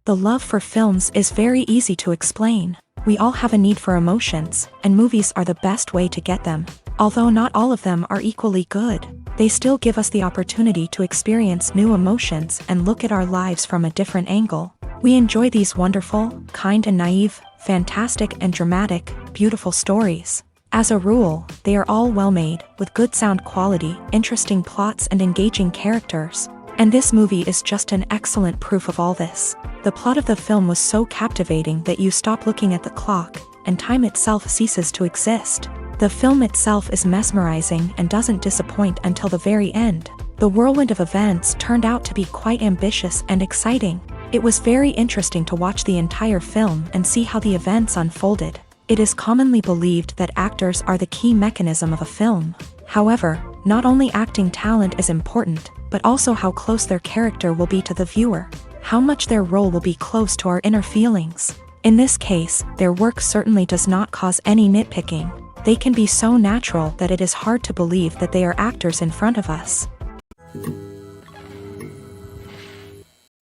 The love for films is very easy to explain. We all have a need for emotions, and movies are the best way to get them. Although not all of them are equally good, they still give us the opportunity to experience new emotions and look at our lives from a different angle. We enjoy these wonderful, kind and naive, fantastic and dramatic, beautiful stories. As a rule, they are all well-made, with good sound quality, interesting plots and engaging characters. And this movie is just an excellent proof of all this. The plot of the film was so captivating that you stop looking at the clock, and time itself ceases to exist. The film itself is mesmerizing and doesn't disappoint until the very end. The whirlwind of events turned out to be quite ambitious and exciting. It was very interesting to watch the entire film and see how the events unfolded. It is commonly believed that actors are the key mechanism of a film. However, not only acting talent is important, but also how close their character will be to the viewer. How much their role will be close to our inner feelings. In this case, their work certainly does not cause any nitpicking. They can be so natural that it is hard to believe that they are actors in front of us.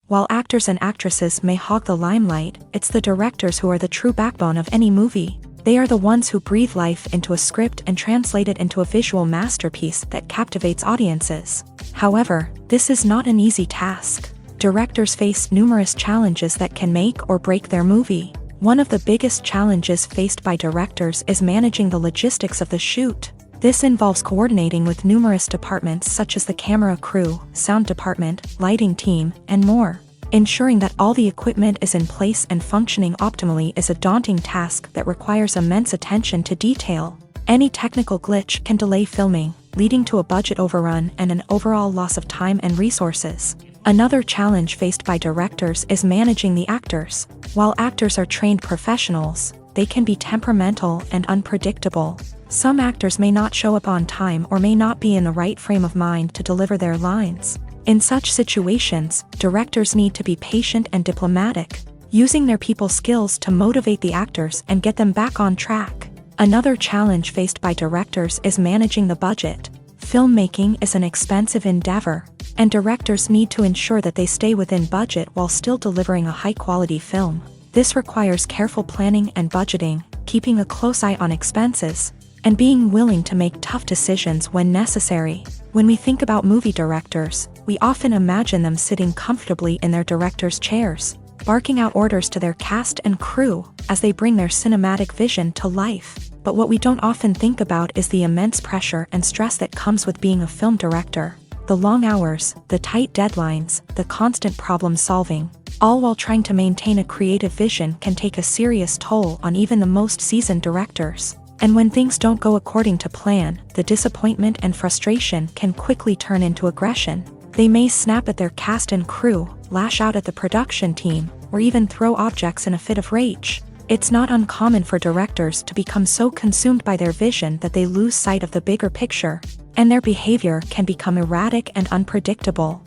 While actors and actresses may hog the limelight, it's the directors who are the true backbone of any movie. They are the ones who breathe life into a script and translate it into a visual masterpiece that captivates audiences. However, this is not an easy task. Directors face numerous challenges that can make or break their movie. One of the biggest challenges faced by directors is managing the logistics of the shoot. This involves coordinating with numerous departments such as the camera crew, sound department, lighting team, and more. Ensuring that all the equipment is in place and functioning optimally is a daunting task that requires immense attention to detail. Any technical glitch can delay filming, leading to a budget overrun and an overall loss of time and resources. Another challenge faced by directors is managing the actors. While actors are trained professionals, they can be temperamental and unpredictable. Some actors may not show up on time or may not be in the right frame of mind to deliver their lines. In such situations, directors need to be patient and diplomatic, using their people skills to motivate the actors and get them back on track. Another challenge faced by directors is managing the budget. Filmmaking is an expensive endeavor, and directors need to ensure that they stay within budget while still delivering a high-quality film. This requires careful planning and budgeting, keeping a close eye on expenses, and being willing to make tough decisions when necessary. When we think about movie directors, we often imagine them sitting comfortably in their director's chairs, barking out orders to their cast and crew as they bring their cinematic vision to life. But what we don't often think about is the immense pressure and stress that comes with being a film director. The long hours, the tight deadlines, the constant problem solving, all while trying to maintain a creative vision can take a serious toll on even the most seasoned directors. And when things don't go according to plan, the disappointment and frustration can quickly turn into aggression. They may snap at their cast and crew, lash out at the production team, or even throw objects in a fit of rage. It's not uncommon for directors to become so consumed by their vision that they lose sight of the bigger picture, and their behavior can become erratic and unpredictable.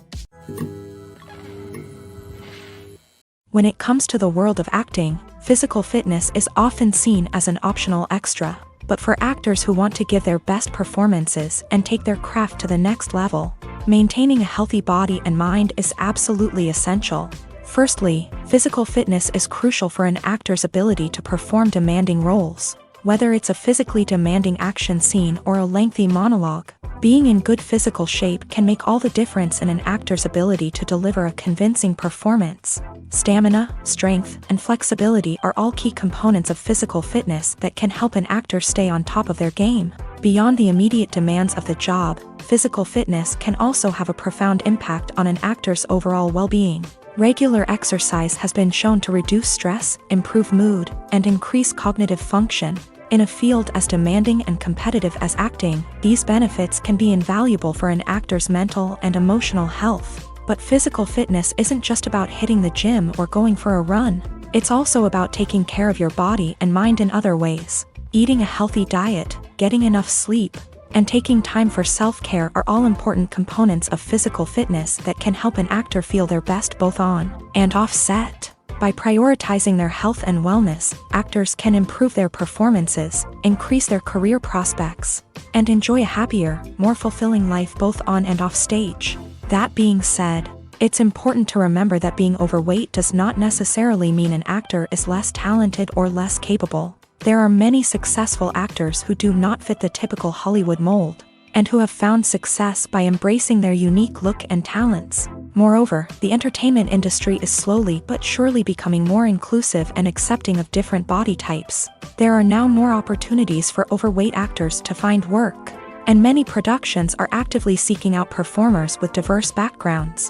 When it comes to the world of acting, physical fitness is often seen as an optional extra. But for actors who want to give their best performances and take their craft to the next level, maintaining a healthy body and mind is absolutely essential. Firstly, physical fitness is crucial for an actor's ability to perform demanding roles. Whether it's a physically demanding action scene or a lengthy monologue, being in good physical shape can make all the difference in an actor's ability to deliver a convincing performance. Stamina, strength, and flexibility are all key components of physical fitness that can help an actor stay on top of their game. Beyond the immediate demands of the job, physical fitness can also have a profound impact on an actor's overall well-being. Regular exercise has been shown to reduce stress, improve mood, and increase cognitive function. In a field as demanding and competitive as acting, these benefits can be invaluable for an actor's mental and emotional health. But physical fitness isn't just about hitting the gym or going for a run. It's also about taking care of your body and mind in other ways. Eating a healthy diet, getting enough sleep, and taking time for self-care are all important components of physical fitness that can help an actor feel their best both on and off set. By prioritizing their health and wellness, actors can improve their performances, increase their career prospects, and enjoy a happier, more fulfilling life both on and off stage. That being said, It's important to remember that being overweight does not necessarily mean an actor is less talented or less capable. There are many successful actors who do not fit the typical Hollywood mold, and who have found success by embracing their unique look and talents. Moreover, the entertainment industry is slowly but surely becoming more inclusive and accepting of different body types. There are now more opportunities for overweight actors to find work, and many productions are actively seeking out performers with diverse backgrounds.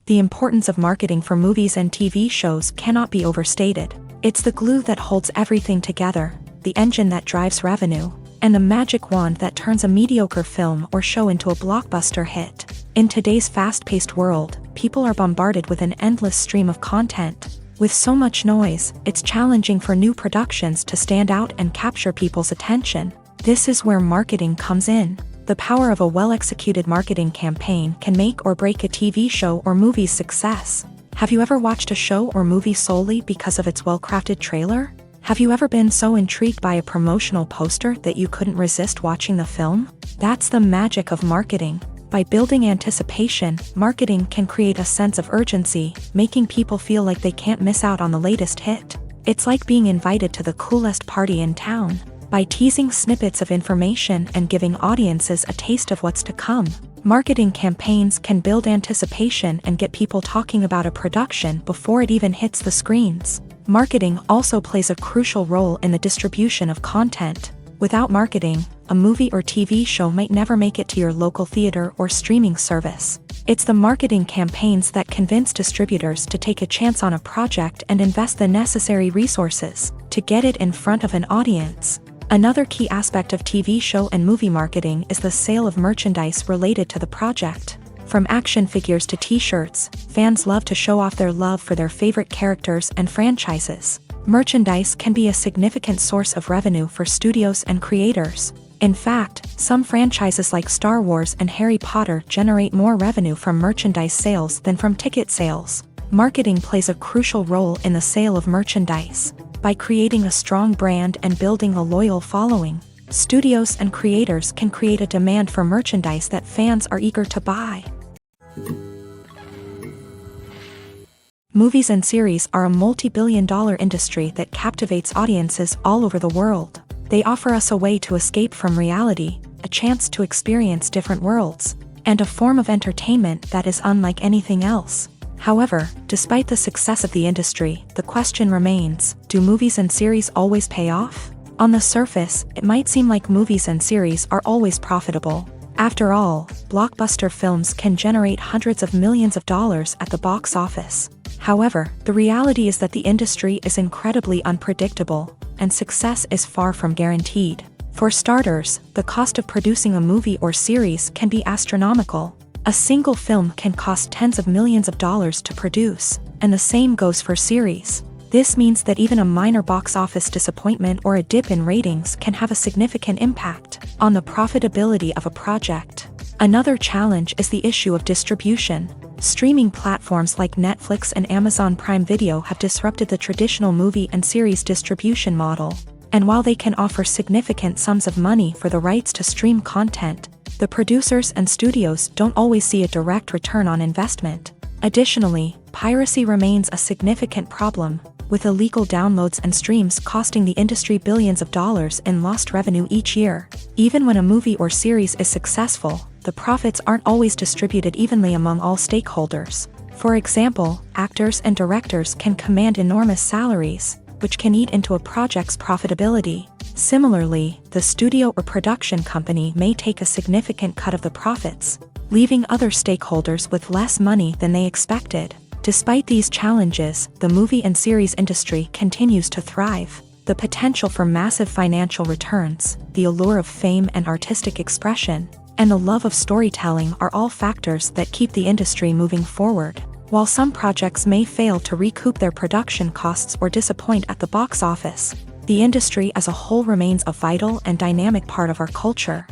The importance of marketing for movies and TV shows cannot be overstated. It's the glue that holds everything together, the engine that drives revenue, and the magic wand that turns a mediocre film or show into a blockbuster hit. In today's fast-paced world, people are bombarded with an endless stream of content. With so much noise, it's challenging for new productions to stand out and capture people's attention. This is where marketing comes in. The power of a well-executed marketing campaign can make or break a TV show or movie's success. Have you ever watched a show or movie solely because of its well-crafted trailer? Have you ever been so intrigued by a promotional poster that you couldn't resist watching the film? That's the magic of marketing. By building anticipation, marketing can create a sense of urgency, making people feel like they can't miss out on the latest hit. It's like being invited to the coolest party in town. By teasing snippets of information and giving audiences a taste of what's to come, marketing campaigns can build anticipation and get people talking about a production before it even hits the screens. Marketing also plays a crucial role in the distribution of content. Without marketing, a movie or TV show might never make it to your local theater or streaming service. It's the marketing campaigns that convince distributors to take a chance on a project and invest the necessary resources to get it in front of an audience. Another key aspect of TV show and movie marketing is the sale of merchandise related to the project. From action figures to t-shirts, fans love to show off their love for their favorite characters and franchises. Merchandise can be a significant source of revenue for studios and creators. In fact, some franchises like Star Wars and Harry Potter generate more revenue from merchandise sales than from ticket sales. Marketing plays a crucial role in the sale of merchandise. By creating a strong brand and building a loyal following, studios and creators can create a demand for merchandise that fans are eager to buy. Movies and series are a multi-billion-dollar industry that captivates audiences all over the world. They offer us a way to escape from reality, a chance to experience different worlds, and a form of entertainment that is unlike anything else. However, despite the success of the industry, the question remains, do movies and series always pay off? On the surface, it might seem like movies and series are always profitable. After all, blockbuster films can generate hundreds of millions of dollars at the box office. However, the reality is that the industry is incredibly unpredictable, and success is far from guaranteed. For starters, the cost of producing a movie or series can be astronomical. A single film can cost tens of millions of dollars to produce, and the same goes for series. This means that even a minor box office disappointment or a dip in ratings can have a significant impact on the profitability of a project. Another challenge is the issue of distribution. Streaming platforms like Netflix and Amazon Prime Video have disrupted the traditional movie and series distribution model. And while they can offer significant sums of money for the rights to stream content, the producers and studios don't always see a direct return on investment. Additionally, piracy remains a significant problem, with illegal downloads and streams costing the industry billions of dollars in lost revenue each year. Even when a movie or series is successful, the profits aren't always distributed evenly among all stakeholders. For example, actors and directors can command enormous salaries, which can eat into a project's profitability. Similarly, the studio or production company may take a significant cut of the profits, leaving other stakeholders with less money than they expected. Despite these challenges, the movie and series industry continues to thrive. The potential for massive financial returns, the allure of fame and artistic expression, and the love of storytelling are all factors that keep the industry moving forward. While some projects may fail to recoup their production costs or disappoint at the box office, the industry as a whole remains a vital and dynamic part of our culture.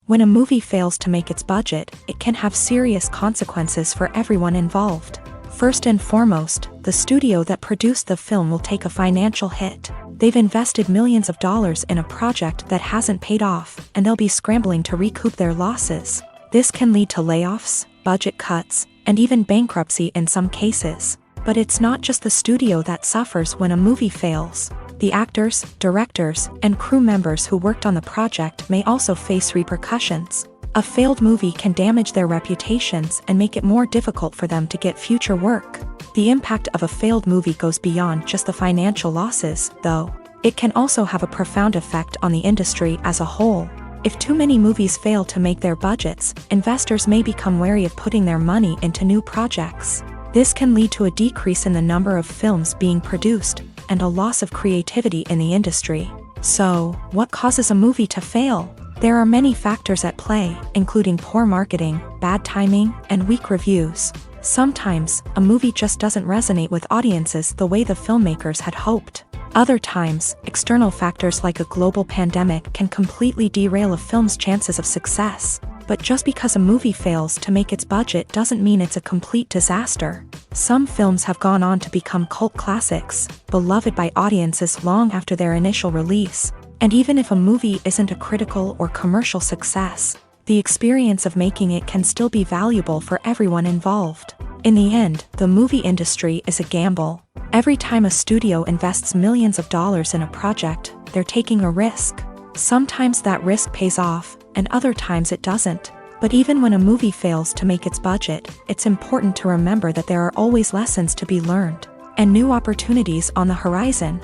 When a movie fails to make its budget, it can have serious consequences for everyone involved. First and foremost, the studio that produced the film will take a financial hit. They've invested millions of dollars in a project that hasn't paid off, and they'll be scrambling to recoup their losses. This can lead to layoffs, budget cuts, and even bankruptcy in some cases. But it's not just the studio that suffers when a movie fails. The actors, directors, and crew members who worked on the project may also face repercussions. A failed movie can damage their reputations and make it more difficult for them to get future work. The impact of a failed movie goes beyond just the financial losses, though. It can also have a profound effect on the industry as a whole. If too many movies fail to make their budgets, investors may become wary of putting their money into new projects. This can lead to a decrease in the number of films being produced, and a loss of creativity in the industry. So, what causes a movie to fail? There are many factors at play, including poor marketing, bad timing, and weak reviews. Sometimes, a movie just doesn't resonate with audiences the way the filmmakers had hoped. Other times, external factors like a global pandemic can completely derail a film's chances of success. But just because a movie fails to make its budget doesn't mean it's a complete disaster. Some films have gone on to become cult classics, beloved by audiences long after their initial release. And even if a movie isn't a critical or commercial success, the experience of making it can still be valuable for everyone involved. In the end, the movie industry is a gamble. Every time a studio invests millions of dollars in a project, they're taking a risk. Sometimes that risk pays off, and other times it doesn't. But even when a movie fails to make its budget, it's important to remember that there are always lessons to be learned, and new opportunities on the horizon.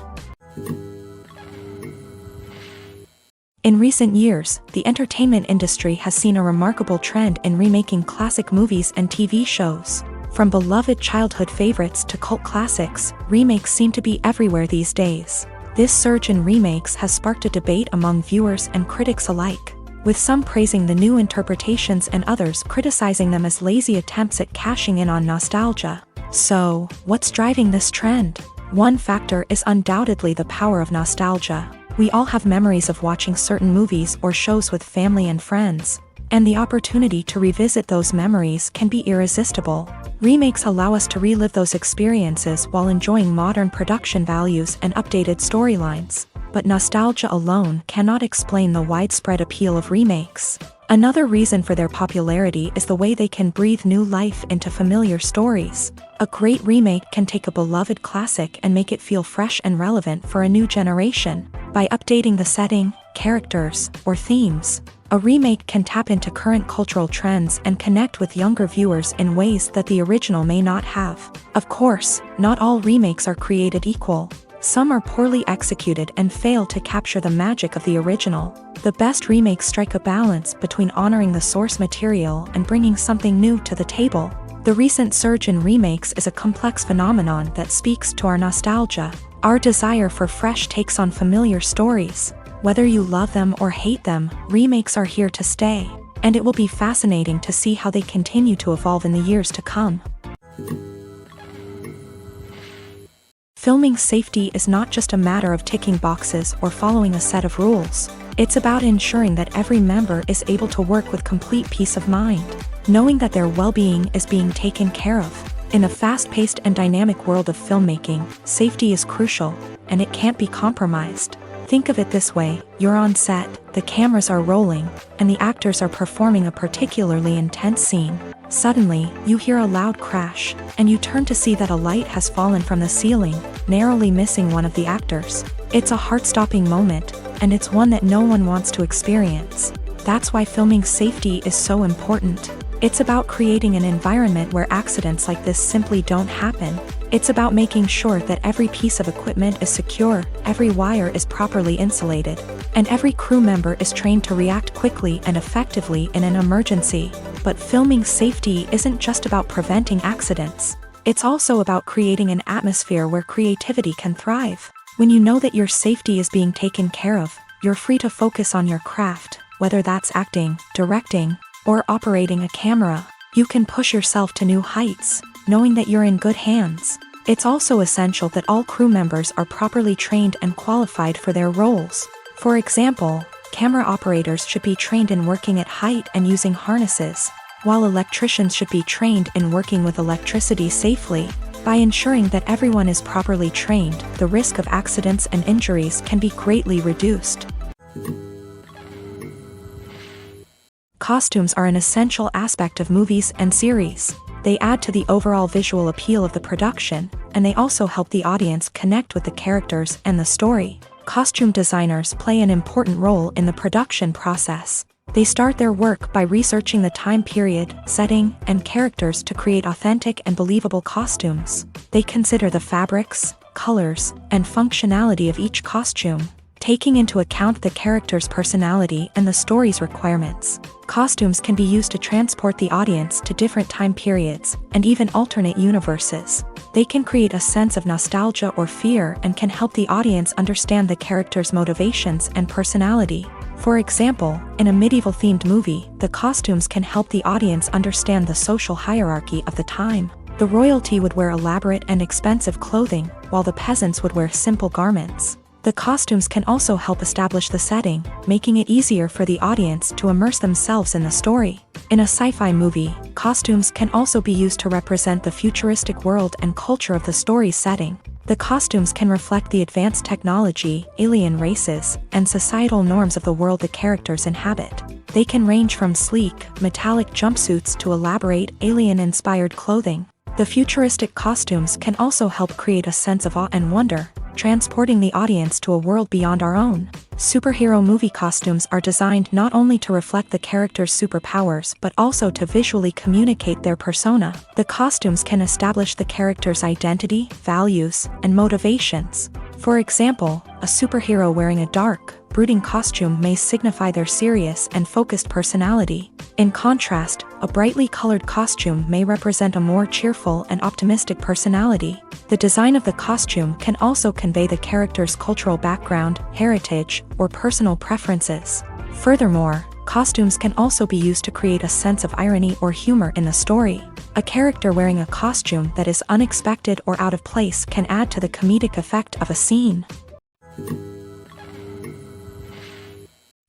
In recent years, the entertainment industry has seen a remarkable trend in remaking classic movies and TV shows. From beloved childhood favorites to cult classics, remakes seem to be everywhere these days. This surge in remakes has sparked a debate among viewers and critics alike, with some praising the new interpretations and others criticizing them as lazy attempts at cashing in on nostalgia. So, what's driving this trend? One factor is undoubtedly the power of nostalgia. We all have memories of watching certain movies or shows with family and friends, and the opportunity to revisit those memories can be irresistible. Remakes allow us to relive those experiences while enjoying modern production values and updated storylines. But nostalgia alone cannot explain the widespread appeal of remakes. Another reason for their popularity is the way they can breathe new life into familiar stories. A great remake can take a beloved classic and make it feel fresh and relevant for a new generation. By updating the setting, characters, or themes, a remake can tap into current cultural trends and connect with younger viewers in ways that the original may not have. Of course, not all remakes are created equal. Some are poorly executed and fail to capture the magic of the original. The best remakes strike a balance between honoring the source material and bringing something new to the table. The recent surge in remakes is a complex phenomenon that speaks to our nostalgia, our desire for fresh takes on familiar stories. Whether you love them or hate them, remakes are here to stay, and it will be fascinating to see how they continue to evolve in the years to come. Filming safety is not just a matter of ticking boxes or following a set of rules. It's about ensuring that every member is able to work with complete peace of mind, knowing that their well-being is being taken care of. In a fast-paced and dynamic world of filmmaking, safety is crucial, and it can't be compromised. Think of it this way: you're on set, the cameras are rolling, and the actors are performing a particularly intense scene. Suddenly, you hear a loud crash, and you turn to see that a light has fallen from the ceiling, narrowly missing one of the actors. It's a heart-stopping moment, and it's one that no one wants to experience. That's why filming safety is so important. It's about creating an environment where accidents like this simply don't happen. It's about making sure that every piece of equipment is secure, every wire is properly insulated, and every crew member is trained to react quickly and effectively in an emergency. But filming safety isn't just about preventing accidents. It's also about creating an atmosphere where creativity can thrive. When you know that your safety is being taken care of, you're free to focus on your craft, whether that's acting, directing, or operating a camera. You can push yourself to new heights, knowing that you're in good hands. It's also essential that all crew members are properly trained and qualified for their roles. For example, camera operators should be trained in working at height and using harnesses, while electricians should be trained in working with electricity safely. By ensuring that everyone is properly trained, the risk of accidents and injuries can be greatly reduced. Costumes are an essential aspect of movies and series. They add to the overall visual appeal of the production, and they also help the audience connect with the characters and the story. Costume designers play an important role in the production process. They start their work by researching the time period, setting, and characters to create authentic and believable costumes. They consider the fabrics, colors, and functionality of each costume, taking into account the character's personality and the story's requirements. Costumes can be used to transport the audience to different time periods, and even alternate universes. They can create a sense of nostalgia or fear and can help the audience understand the character's motivations and personality. For example, in a medieval-themed movie, the costumes can help the audience understand the social hierarchy of the time. The royalty would wear elaborate and expensive clothing, while the peasants would wear simple garments. The costumes can also help establish the setting, making it easier for the audience to immerse themselves in the story. In a sci-fi movie, costumes can also be used to represent the futuristic world and culture of the story's setting. The costumes can reflect the advanced technology, alien races, and societal norms of the world the characters inhabit. They can range from sleek, metallic jumpsuits to elaborate, alien-inspired clothing. The futuristic costumes can also help create a sense of awe and wonder, transporting the audience to a world beyond our own. Superhero movie costumes are designed not only to reflect the character's superpowers but also to visually communicate their persona. The costumes can establish the character's identity, values, and motivations. For example, a superhero wearing a dark, brooding costume may signify their serious and focused personality. In contrast, a brightly colored costume may represent a more cheerful and optimistic personality. The design of the costume can also convey the character's cultural background, heritage, or personal preferences. Furthermore, costumes can also be used to create a sense of irony or humor in the story. A character wearing a costume that is unexpected or out of place can add to the comedic effect of a scene.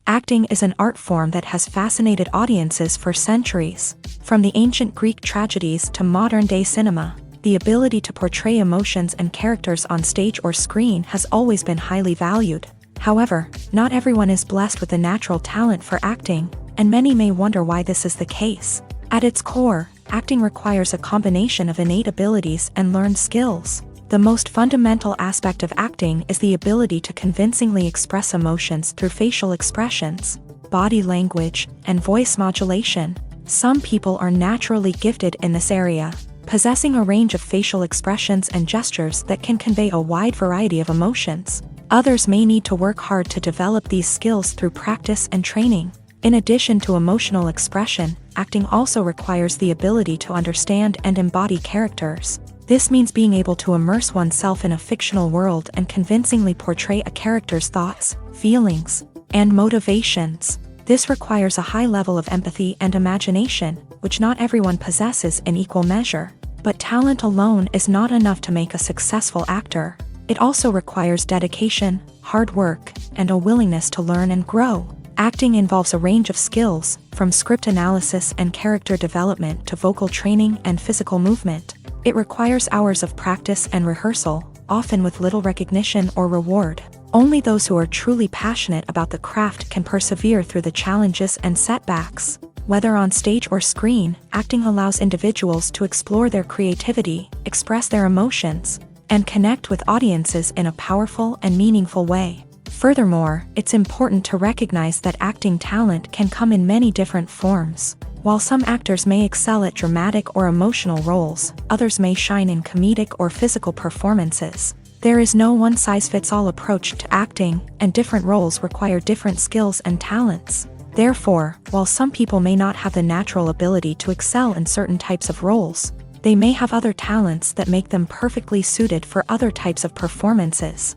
Acting is an art form that has fascinated audiences for centuries. From the ancient Greek tragedies to modern-day cinema, the ability to portray emotions and characters on stage or screen has always been highly valued. However, not everyone is blessed with the natural talent for acting, and many may wonder why this is the case. At its core, acting requires a combination of innate abilities and learned skills. The most fundamental aspect of acting is the ability to convincingly express emotions through facial expressions, body language, and voice modulation. Some people are naturally gifted in this area, possessing a range of facial expressions and gestures that can convey a wide variety of emotions. Others may need to work hard to develop these skills through practice and training. In addition to emotional expression, acting also requires the ability to understand and embody characters. This means being able to immerse oneself in a fictional world and convincingly portray a character's thoughts, feelings, and motivations. This requires a high level of empathy and imagination, which not everyone possesses in equal measure. But talent alone is not enough to make a successful actor. It also requires dedication, hard work, and a willingness to learn and grow. Acting involves a range of skills, from script analysis and character development to vocal training and physical movement. It requires hours of practice and rehearsal, often with little recognition or reward. Only those who are truly passionate about the craft can persevere through the challenges and setbacks. Whether on stage or screen, acting allows individuals to explore their creativity, express their emotions, and connect with audiences in a powerful and meaningful way. Furthermore, it's important to recognize that acting talent can come in many different forms. While some actors may excel at dramatic or emotional roles, others may shine in comedic or physical performances. There is no one-size-fits-all approach to acting, and different roles require different skills and talents. Therefore, while some people may not have the natural ability to excel in certain types of roles, they may have other talents that make them perfectly suited for other types of performances.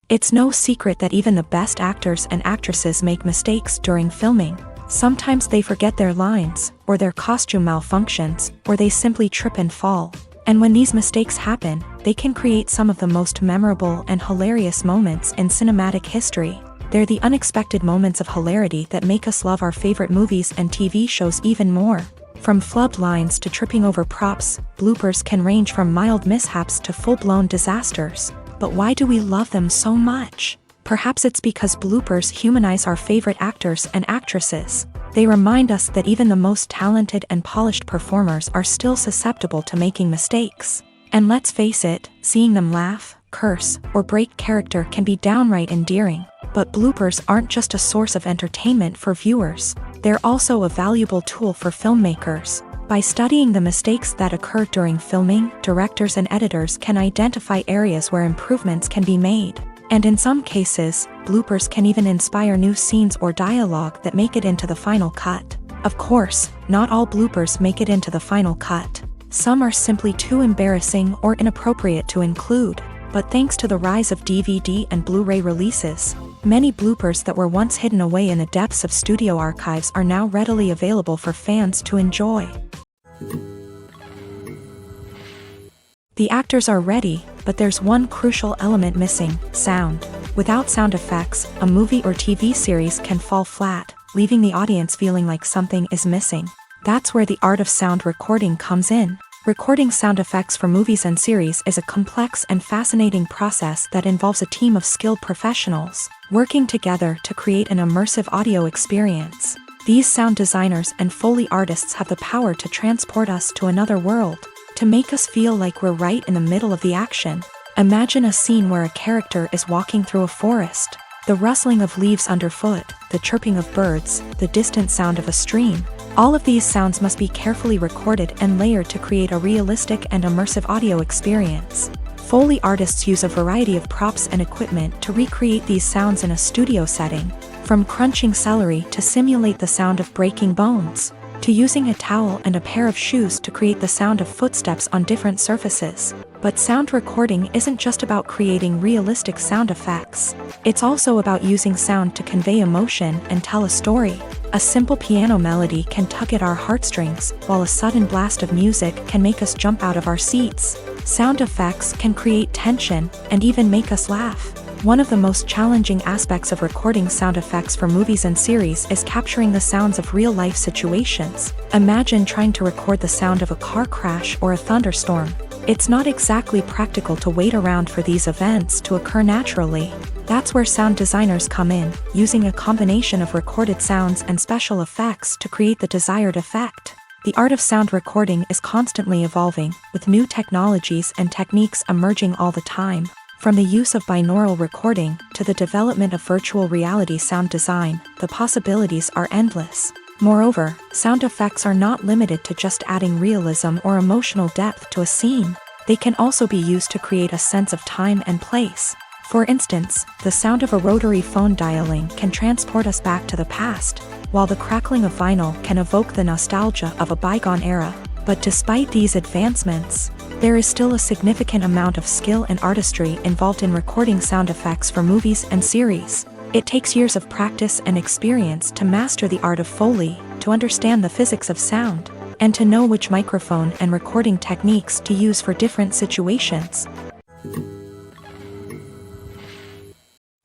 It's no secret that even the best actors and actresses make mistakes during filming. Sometimes they forget their lines, or their costume malfunctions, or they simply trip and fall. And when these mistakes happen, they can create some of the most memorable and hilarious moments in cinematic history. They're the unexpected moments of hilarity that make us love our favorite movies and TV shows even more. From flubbed lines to tripping over props, bloopers can range from mild mishaps to full-blown disasters. But why do we love them so much? Perhaps it's because bloopers humanize our favorite actors and actresses. They remind us that even the most talented and polished performers are still susceptible to making mistakes. And let's face it, seeing them laugh, curse, or break character can be downright endearing. But bloopers aren't just a source of entertainment for viewers. They're also a valuable tool for filmmakers. By studying the mistakes that occur during filming, directors and editors can identify areas where improvements can be made. And in some cases, bloopers can even inspire new scenes or dialogue that make it into the final cut. Of course, not all bloopers make it into the final cut. Some are simply too embarrassing or inappropriate to include. But thanks to the rise of DVD and Blu-ray releases, many bloopers that were once hidden away in the depths of studio archives are now readily available for fans to enjoy. The actors are ready, but there's one crucial element missing: sound. Without sound effects, a movie or TV series can fall flat, leaving the audience feeling like something is missing. That's where the art of sound recording comes in. Recording sound effects for movies and series is a complex and fascinating process that involves a team of skilled professionals working together to create an immersive audio experience. These sound designers and Foley artists have the power to transport us to another world, to make us feel like we're right in the middle of the action. Imagine a scene where a character is walking through a forest. The rustling of leaves underfoot, the chirping of birds, the distant sound of a stream. All of these sounds must be carefully recorded and layered to create a realistic and immersive audio experience. Foley artists use a variety of props and equipment to recreate these sounds in a studio setting, from crunching celery to simulate the sound of breaking bones, to using a towel and a pair of shoes to create the sound of footsteps on different surfaces. But sound recording isn't just about creating realistic sound effects. It's also about using sound to convey emotion and tell a story. A simple piano melody can tug at our heartstrings, while a sudden blast of music can make us jump out of our seats. Sound effects can create tension and even make us laugh. One of the most challenging aspects of recording sound effects for movies and series is capturing the sounds of real-life situations. Imagine trying to record the sound of a car crash or a thunderstorm. It's not exactly practical to wait around for these events to occur naturally. That's where sound designers come in, using a combination of recorded sounds and special effects to create the desired effect. The art of sound recording is constantly evolving, with new technologies and techniques emerging all the time. From the use of binaural recording to the development of virtual reality sound design, the possibilities are endless. Moreover, sound effects are not limited to just adding realism or emotional depth to a scene. They can also be used to create a sense of time and place. For instance, the sound of a rotary phone dialing can transport us back to the past, while the crackling of vinyl can evoke the nostalgia of a bygone era. But despite these advancements, there is still a significant amount of skill and artistry involved in recording sound effects for movies and series. It takes years of practice and experience to master the art of Foley, to understand the physics of sound, and to know which microphone and recording techniques to use for different situations.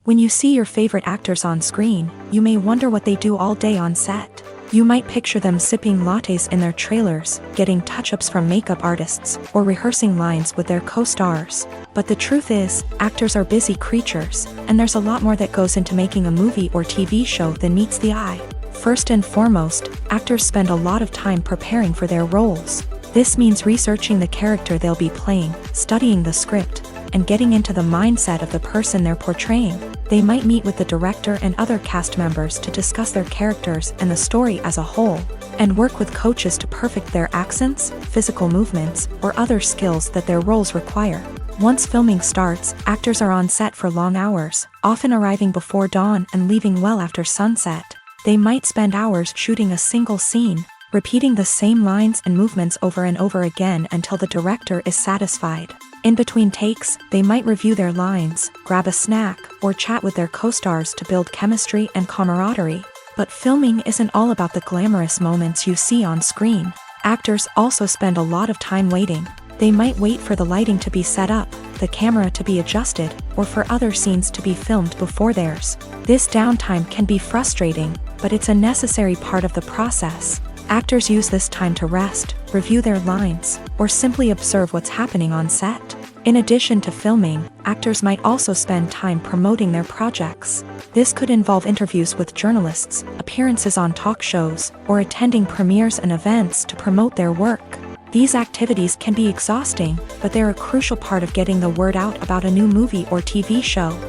When you see your favorite actors on screen, you may wonder what they do all day on set. You might picture them sipping lattes in their trailers, getting touch-ups from makeup artists, or rehearsing lines with their co-stars. But the truth is, actors are busy creatures, and there's a lot more that goes into making a movie or TV show than meets the eye. First and foremost, actors spend a lot of time preparing for their roles. This means researching the character they'll be playing, studying the script, and getting into the mindset of the person they're portraying. They might meet with the director and other cast members to discuss their characters and the story as a whole, and work with coaches to perfect their accents, physical movements, or other skills that their roles require. Once filming starts, actors are on set for long hours, often arriving before dawn and leaving well after sunset. They might spend hours shooting a single scene, repeating the same lines and movements over and over again until the director is satisfied. In between takes, they might review their lines, grab a snack, or chat with their co-stars to build chemistry and camaraderie. But filming isn't all about the glamorous moments you see on screen. Actors also spend a lot of time waiting. They might wait for the lighting to be set up, the camera to be adjusted, or for other scenes to be filmed before theirs. This downtime can be frustrating, but it's a necessary part of the process. Actors use this time to rest, review their lines, or simply observe what's happening on set. In addition to filming, actors might also spend time promoting their projects. This could involve interviews with journalists, appearances on talk shows, or attending premieres and events to promote their work. These activities can be exhausting, but they're a crucial part of getting the word out about a new movie or TV show.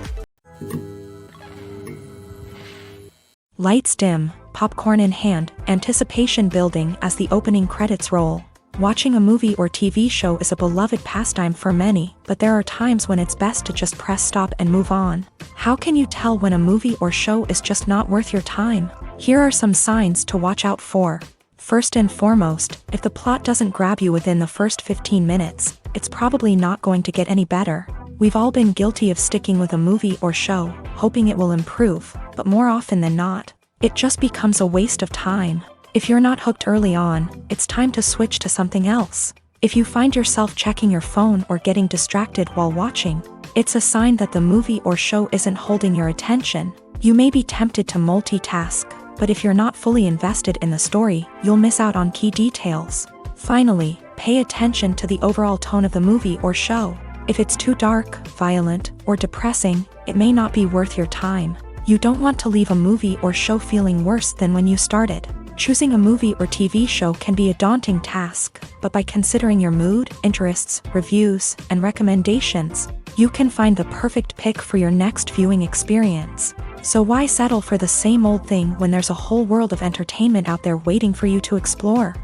Lights dim, popcorn in hand, anticipation building as the opening credits roll. Watching a movie or TV show is a beloved pastime for many, but there are times when it's best to just press stop and move on. How can you tell when a movie or show is just not worth your time? Here are some signs to watch out for. First and foremost, if the plot doesn't grab you within the first 15 minutes, it's probably not going to get any better. We've all been guilty of sticking with a movie or show, hoping it will improve, but more often than not, it just becomes a waste of time. If you're not hooked early on, it's time to switch to something else. If you find yourself checking your phone or getting distracted while watching, it's a sign that the movie or show isn't holding your attention. You may be tempted to multitask, but if you're not fully invested in the story, you'll miss out on key details. Finally, pay attention to the overall tone of the movie or show. If it's too dark, violent, or depressing, it may not be worth your time. You don't want to leave a movie or show feeling worse than when you started. Choosing a movie or TV show can be a daunting task, but by considering your mood, interests, reviews, and recommendations, you can find the perfect pick for your next viewing experience. So why settle for the same old thing when there's a whole world of entertainment out there waiting for you to explore?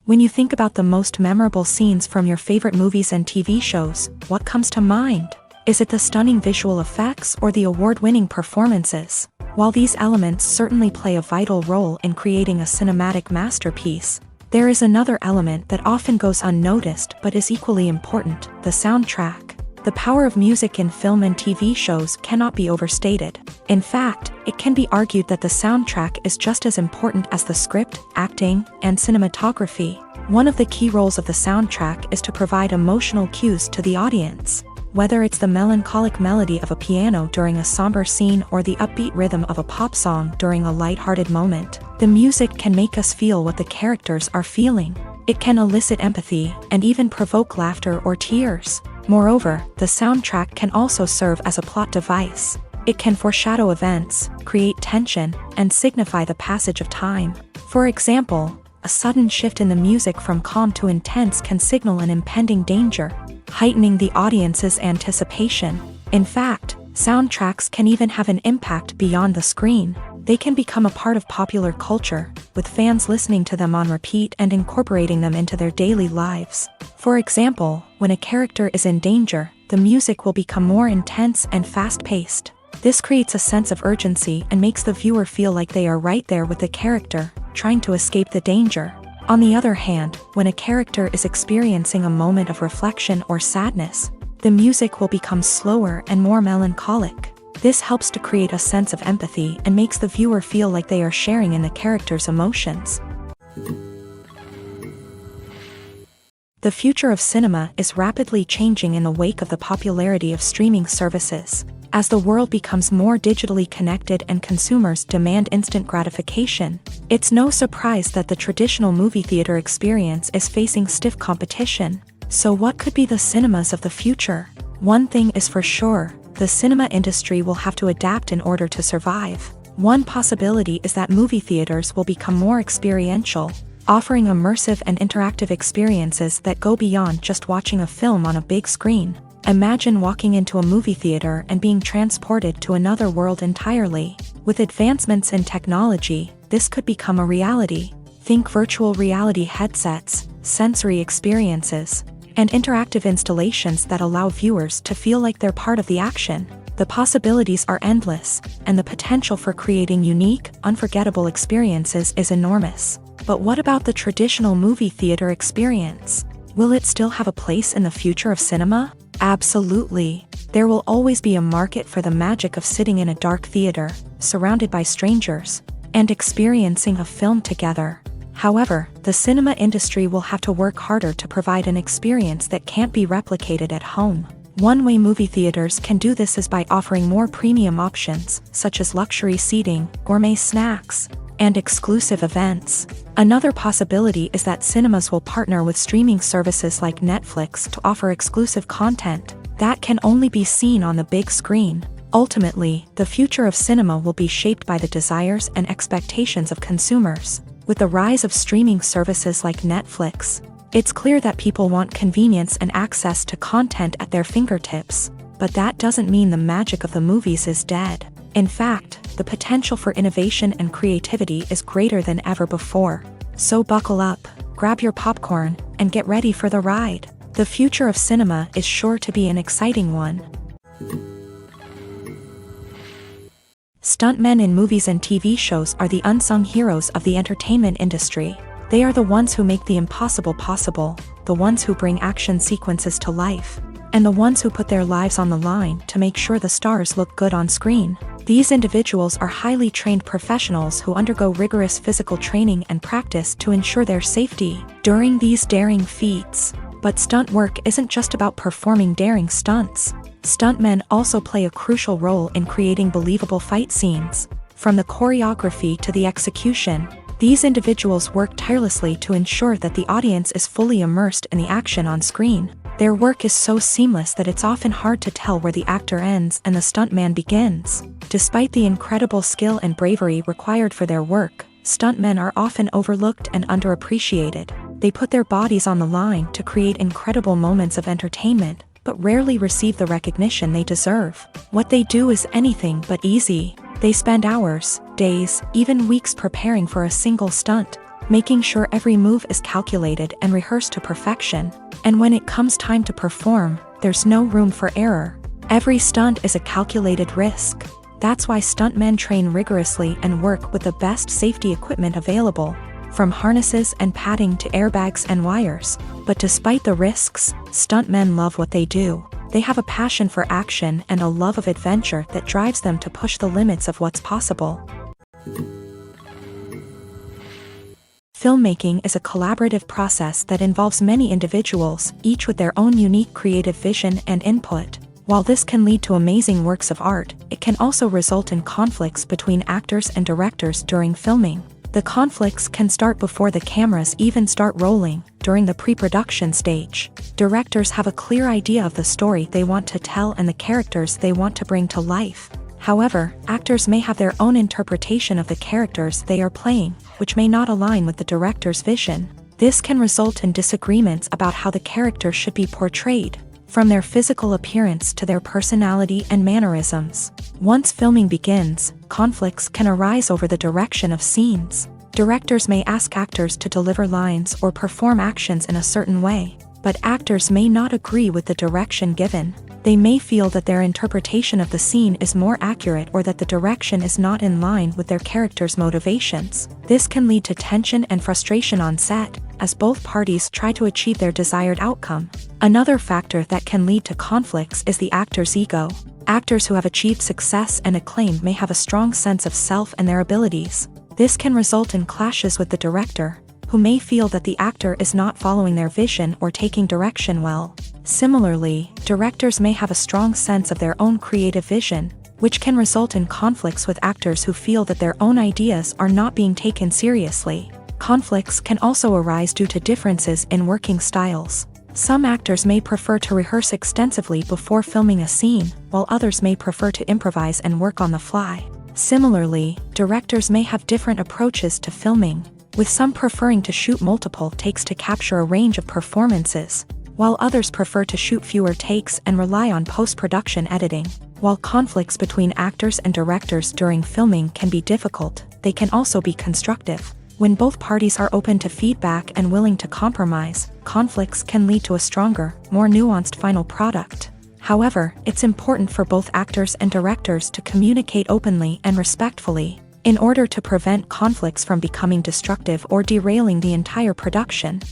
When you think about the most memorable scenes from your favorite movies and TV shows, what comes to mind? Is it the stunning visual effects or the award-winning performances? While these elements certainly play a vital role in creating a cinematic masterpiece, there is another element that often goes unnoticed but is equally important: the soundtrack. The power of music in film and TV shows cannot be overstated. In fact, it can be argued that the soundtrack is just as important as the script, acting, and cinematography. One of the key roles of the soundtrack is to provide emotional cues to the audience. Whether it's the melancholic melody of a piano during a somber scene or the upbeat rhythm of a pop song during a lighthearted moment, the music can make us feel what the characters are feeling. It can elicit empathy and even provoke laughter or tears. Moreover, the soundtrack can also serve as a plot device. It can foreshadow events, create tension, and signify the passage of time. For example, a sudden shift in the music from calm to intense can signal an impending danger, heightening the audience's anticipation. In fact, soundtracks can even have an impact beyond the screen. They can become a part of popular culture, with fans listening to them on repeat and incorporating them into their daily lives. For example, when a character is in danger, the music will become more intense and fast-paced. This creates a sense of urgency and makes the viewer feel like they are right there with the character, trying to escape the danger. On the other hand, when a character is experiencing a moment of reflection or sadness, the music will become slower and more melancholic. This helps to create a sense of empathy and makes the viewer feel like they are sharing in the character's emotions. The future of cinema is rapidly changing in the wake of the popularity of streaming services. As the world becomes more digitally connected and consumers demand instant gratification, it's no surprise that the traditional movie theater experience is facing stiff competition. So what could be the cinemas of the future? One thing is for sure: the cinema industry will have to adapt in order to survive. One possibility is that movie theaters will become more experiential, offering immersive and interactive experiences that go beyond just watching a film on a big screen. Imagine walking into a movie theater and being transported to another world entirely. With advancements in technology, this could become a reality. Think virtual reality headsets, sensory experiences, and interactive installations that allow viewers to feel like they're part of the action. The possibilities are endless, and the potential for creating unique, unforgettable experiences is enormous. But what about the traditional movie theater experience? Will it still have a place in the future of cinema? Absolutely. There will always be a market for the magic of sitting in a dark theater, surrounded by strangers, and experiencing a film together. However, the cinema industry will have to work harder to provide an experience that can't be replicated at home. One way movie theaters can do this is by offering more premium options, such as luxury seating, gourmet snacks, and exclusive events. Another possibility is that cinemas will partner with streaming services like Netflix to offer exclusive content that can only be seen on the big screen. Ultimately, the future of cinema will be shaped by the desires and expectations of consumers. With the rise of streaming services like Netflix, it's clear that people want convenience and access to content at their fingertips. But that doesn't mean the magic of the movies is dead. In fact, the potential for innovation and creativity is greater than ever before. So buckle up, grab your popcorn, and get ready for the ride. The future of cinema is sure to be an exciting one. Stuntmen in movies and TV shows are the unsung heroes of the entertainment industry. They are the ones who make the impossible possible, the ones who bring action sequences to life, and the ones who put their lives on the line to make sure the stars look good on screen. These individuals are highly trained professionals who undergo rigorous physical training and practice to ensure their safety during these daring feats. But stunt work isn't just about performing daring stunts. Stuntmen also play a crucial role in creating believable fight scenes. From the choreography to the execution, these individuals work tirelessly to ensure that the audience is fully immersed in the action on screen. Their work is so seamless that it's often hard to tell where the actor ends and the stuntman begins. Despite the incredible skill and bravery required for their work, stuntmen are often overlooked and underappreciated. They put their bodies on the line to create incredible moments of entertainment, but rarely receive the recognition they deserve. What they do is anything but easy. They spend hours, days, even weeks preparing for a single stunt, making sure every move is calculated and rehearsed to perfection. And when it comes time to perform, there's no room for error. Every stunt is a calculated risk. That's why stuntmen train rigorously and work with the best safety equipment available, from harnesses and padding to airbags and wires. But despite the risks, stuntmen love what they do. They have a passion for action and a love of adventure that drives them to push the limits of what's possible. Filmmaking is a collaborative process that involves many individuals, each with their own unique creative vision and input. While this can lead to amazing works of art, it can also result in conflicts between actors and directors during filming. The conflicts can start before the cameras even start rolling, during the pre-production stage. Directors have a clear idea of the story they want to tell and the characters they want to bring to life. However, actors may have their own interpretation of the characters they are playing, which may not align with the director's vision. This can result in disagreements about how the character should be portrayed, from their physical appearance to their personality and mannerisms. Once filming begins, conflicts can arise over the direction of scenes. Directors may ask actors to deliver lines or perform actions in a certain way, but actors may not agree with the direction given. They may feel that their interpretation of the scene is more accurate or that the direction is not in line with their character's motivations. This can lead to tension and frustration on set, as both parties try to achieve their desired outcome. Another factor that can lead to conflicts is the actor's ego. Actors who have achieved success and acclaim may have a strong sense of self and their abilities. This can result in clashes with the director, who may feel that the actor is not following their vision or taking direction well. Similarly, directors may have a strong sense of their own creative vision, which can result in conflicts with actors who feel that their own ideas are not being taken seriously. Conflicts can also arise due to differences in working styles. Some actors may prefer to rehearse extensively before filming a scene, while others may prefer to improvise and work on the fly. Similarly, directors may have different approaches to filming, with some preferring to shoot multiple takes to capture a range of performances, while others prefer to shoot fewer takes and rely on post-production editing. While conflicts between actors and directors during filming can be difficult, they can also be constructive. When both parties are open to feedback and willing to compromise, conflicts can lead to a stronger, more nuanced final product. However, it's important for both actors and directors to communicate openly and respectfully, in order to prevent conflicts from becoming destructive or derailing the entire production.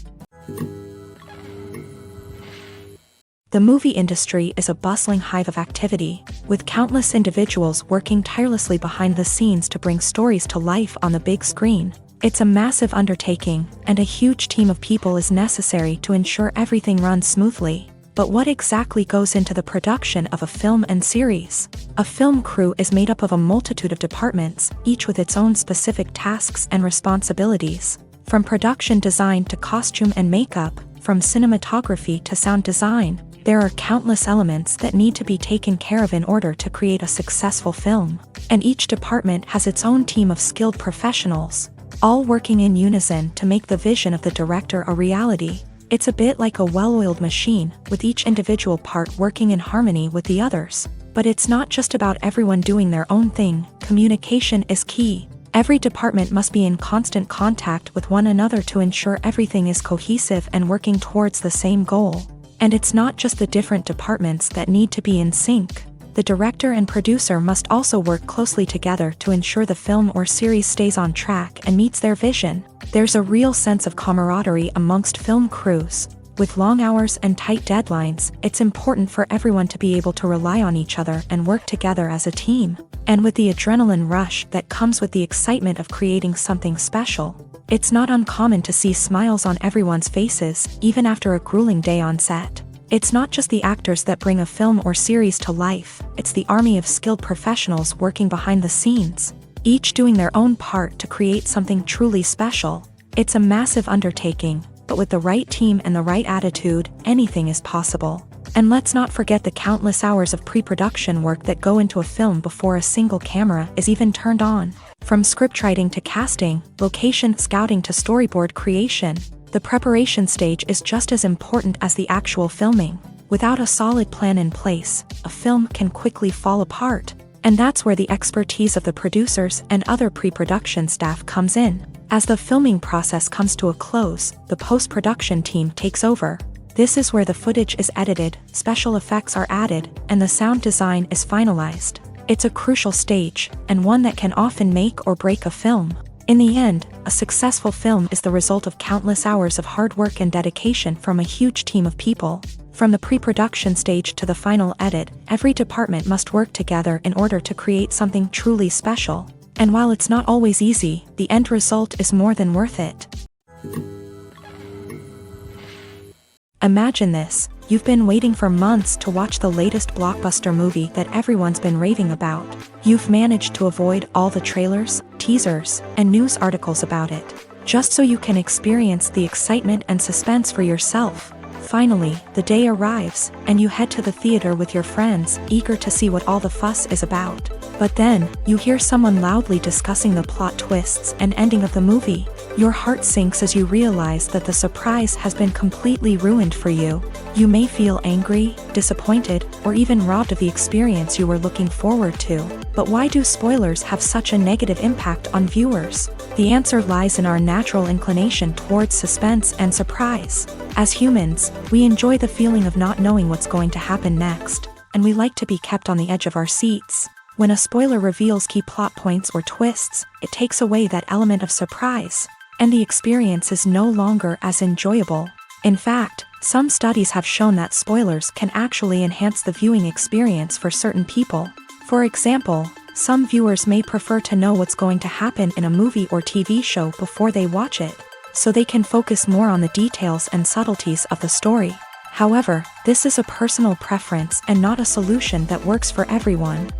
The movie industry is a bustling hive of activity, with countless individuals working tirelessly behind the scenes to bring stories to life on the big screen. It's a massive undertaking, and a huge team of people is necessary to ensure everything runs smoothly. But what exactly goes into the production of a film and series? A film crew is made up of a multitude of departments, each with its own specific tasks and responsibilities. From production design to costume and makeup, from cinematography to sound design, there are countless elements that need to be taken care of in order to create a successful film. And each department has its own team of skilled professionals, all working in unison to make the vision of the director a reality. It's a bit like a well-oiled machine, with each individual part working in harmony with the others. But it's not just about everyone doing their own thing. Communication is key. Every department must be in constant contact with one another to ensure everything is cohesive and working towards the same goal. And it's not just the different departments that need to be in sync. The director and producer must also work closely together to ensure the film or series stays on track and meets their vision. There's a real sense of camaraderie amongst film crews. With long hours and tight deadlines, it's important for everyone to be able to rely on each other and work together as a team. And with the adrenaline rush that comes with the excitement of creating something special, it's not uncommon to see smiles on everyone's faces, even after a grueling day on set. It's not just the actors that bring a film or series to life, it's the army of skilled professionals working behind the scenes, each doing their own part to create something truly special. It's a massive undertaking, but with the right team and the right attitude, anything is possible. And let's not forget the countless hours of pre-production work that go into a film before a single camera is even turned on. From scriptwriting to casting, location scouting to storyboard creation, the preparation stage is just as important as the actual filming. Without a solid plan in place, a film can quickly fall apart. And that's where the expertise of the producers and other pre-production staff comes in. As the filming process comes to a close, the post-production team takes over. This is where the footage is edited, special effects are added, and the sound design is finalized. It's a crucial stage, and one that can often make or break a film. In the end, a successful film is the result of countless hours of hard work and dedication from a huge team of people. From the pre-production stage to the final edit, every department must work together in order to create something truly special. And while it's not always easy, the end result is more than worth it. Imagine this. You've been waiting for months to watch the latest blockbuster movie that everyone's been raving about. You've managed to avoid all the trailers, teasers, and news articles about it, just so you can experience the excitement and suspense for yourself. Finally, the day arrives, and you head to the theater with your friends, eager to see what all the fuss is about. But then, you hear someone loudly discussing the plot twists and ending of the movie. Your heart sinks as you realize that the surprise has been completely ruined for you. You may feel angry, disappointed, or even robbed of the experience you were looking forward to. But why do spoilers have such a negative impact on viewers? The answer lies in our natural inclination towards suspense and surprise. As humans, we enjoy the feeling of not knowing what's going to happen next, and we like to be kept on the edge of our seats. When a spoiler reveals key plot points or twists, it takes away that element of surprise, and the experience is no longer as enjoyable. In fact, some studies have shown that spoilers can actually enhance the viewing experience for certain people. For example, some viewers may prefer to know what's going to happen in a movie or TV show before they watch it, so they can focus more on the details and subtleties of the story. However, this is a personal preference and not a solution that works for everyone.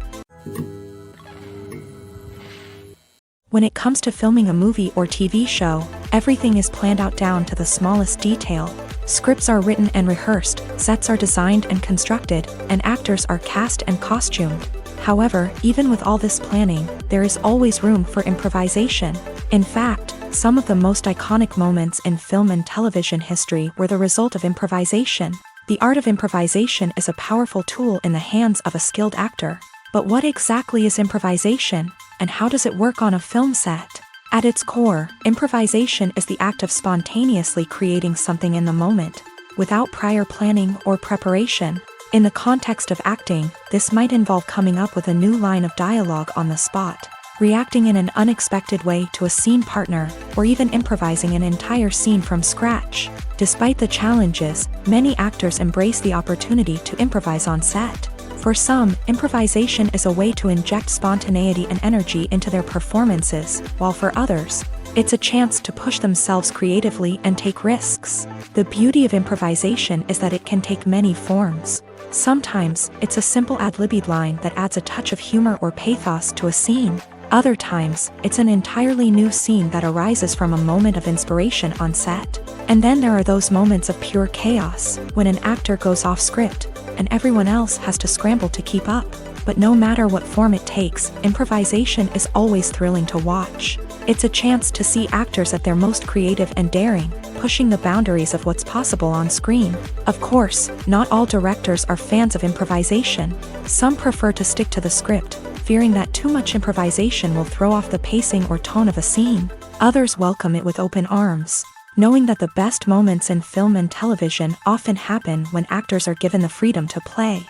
When it comes to filming a movie or TV show, everything is planned out down to the smallest detail. Scripts are written and rehearsed, sets are designed and constructed, and actors are cast and costumed. However, even with all this planning, there is always room for improvisation. In fact, some of the most iconic moments in film and television history were the result of improvisation. The art of improvisation is a powerful tool in the hands of a skilled actor. But what exactly is improvisation, and how does it work on a film set? At its core, improvisation is the act of spontaneously creating something in the moment, without prior planning or preparation. In the context of acting, this might involve coming up with a new line of dialogue on the spot, reacting in an unexpected way to a scene partner, or even improvising an entire scene from scratch. Despite the challenges, many actors embrace the opportunity to improvise on set. For some, improvisation is a way to inject spontaneity and energy into their performances, while for others, It's a chance to push themselves creatively and take risks. The beauty of improvisation is that it can take many forms. Sometimes, it's a simple ad-libbed line that adds a touch of humor or pathos to a scene. Other times, it's an entirely new scene that arises from a moment of inspiration on set. And then there are those moments of pure chaos, when an actor goes off script, and everyone else has to scramble to keep up. But no matter what form it takes, improvisation is always thrilling to watch. It's a chance to see actors at their most creative and daring, pushing the boundaries of what's possible on screen. Of course, not all directors are fans of improvisation. Some prefer to stick to the script, fearing that too much improvisation will throw off the pacing or tone of a scene. Others welcome it with open arms, knowing that the best moments in film and television often happen when actors are given the freedom to play.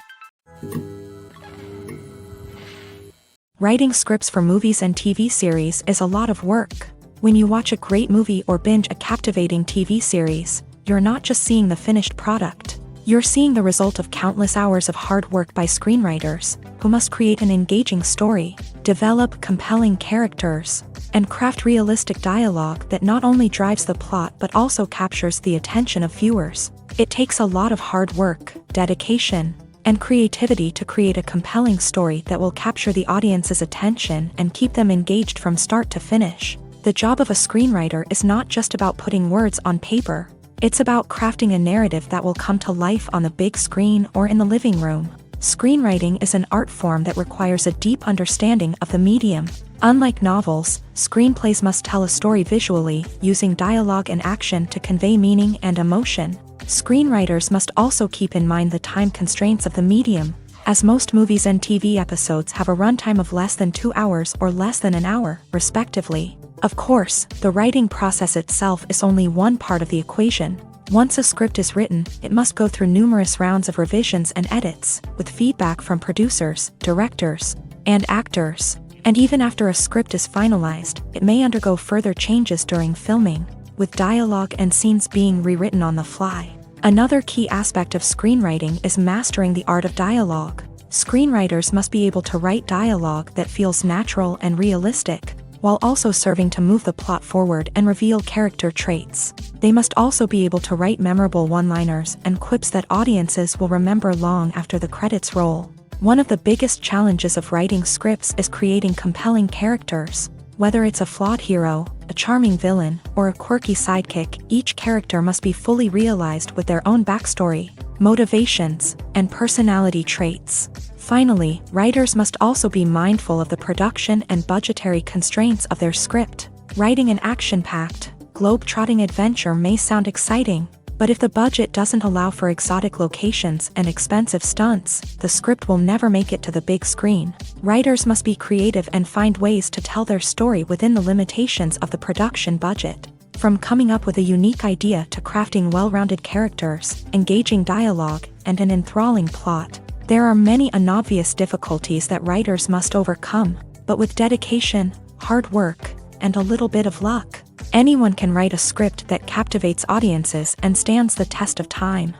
Writing scripts for movies and TV series is a lot of work. When you watch a great movie or binge a captivating TV series, you're not just seeing the finished product. You're seeing the result of countless hours of hard work by screenwriters, who must create an engaging story, develop compelling characters, and craft realistic dialogue that not only drives the plot but also captures the attention of viewers. It takes a lot of hard work, dedication, and creativity to create a compelling story that will capture the audience's attention and keep them engaged from start to finish. The job of a screenwriter is not just about putting words on paper. It's about crafting a narrative that will come to life on the big screen or in the living room. Screenwriting is an art form that requires a deep understanding of the medium. Unlike novels, screenplays must tell a story visually, using dialogue and action to convey meaning and emotion. Screenwriters must also keep in mind the time constraints of the medium, as most movies and TV episodes have a runtime of less than 2 hours or less than an hour, respectively. Of course, the writing process itself is only one part of the equation. Once a script is written, it must go through numerous rounds of revisions and edits, with feedback from producers, directors, and actors. And even after a script is finalized, it may undergo further changes during filming, with dialogue and scenes being rewritten on the fly. Another key aspect of screenwriting is mastering the art of dialogue. Screenwriters must be able to write dialogue that feels natural and realistic, while also serving to move the plot forward and reveal character traits. They must also be able to write memorable one-liners and quips that audiences will remember long after the credits roll. One of the biggest challenges of writing scripts is creating compelling characters. Whether it's a flawed hero, a charming villain, or a quirky sidekick, each character must be fully realized with their own backstory, motivations, and personality traits. Finally, writers must also be mindful of the production and budgetary constraints of their script. Writing an action-packed, globe-trotting adventure may sound exciting, but if the budget doesn't allow for exotic locations and expensive stunts, the script will never make it to the big screen. Writers must be creative and find ways to tell their story within the limitations of the production budget. From coming up with a unique idea to crafting well-rounded characters, engaging dialogue, and an enthralling plot, there are many unobvious difficulties that writers must overcome, but with dedication, hard work, and a little bit of luck, anyone can write a script that captivates audiences and stands the test of time.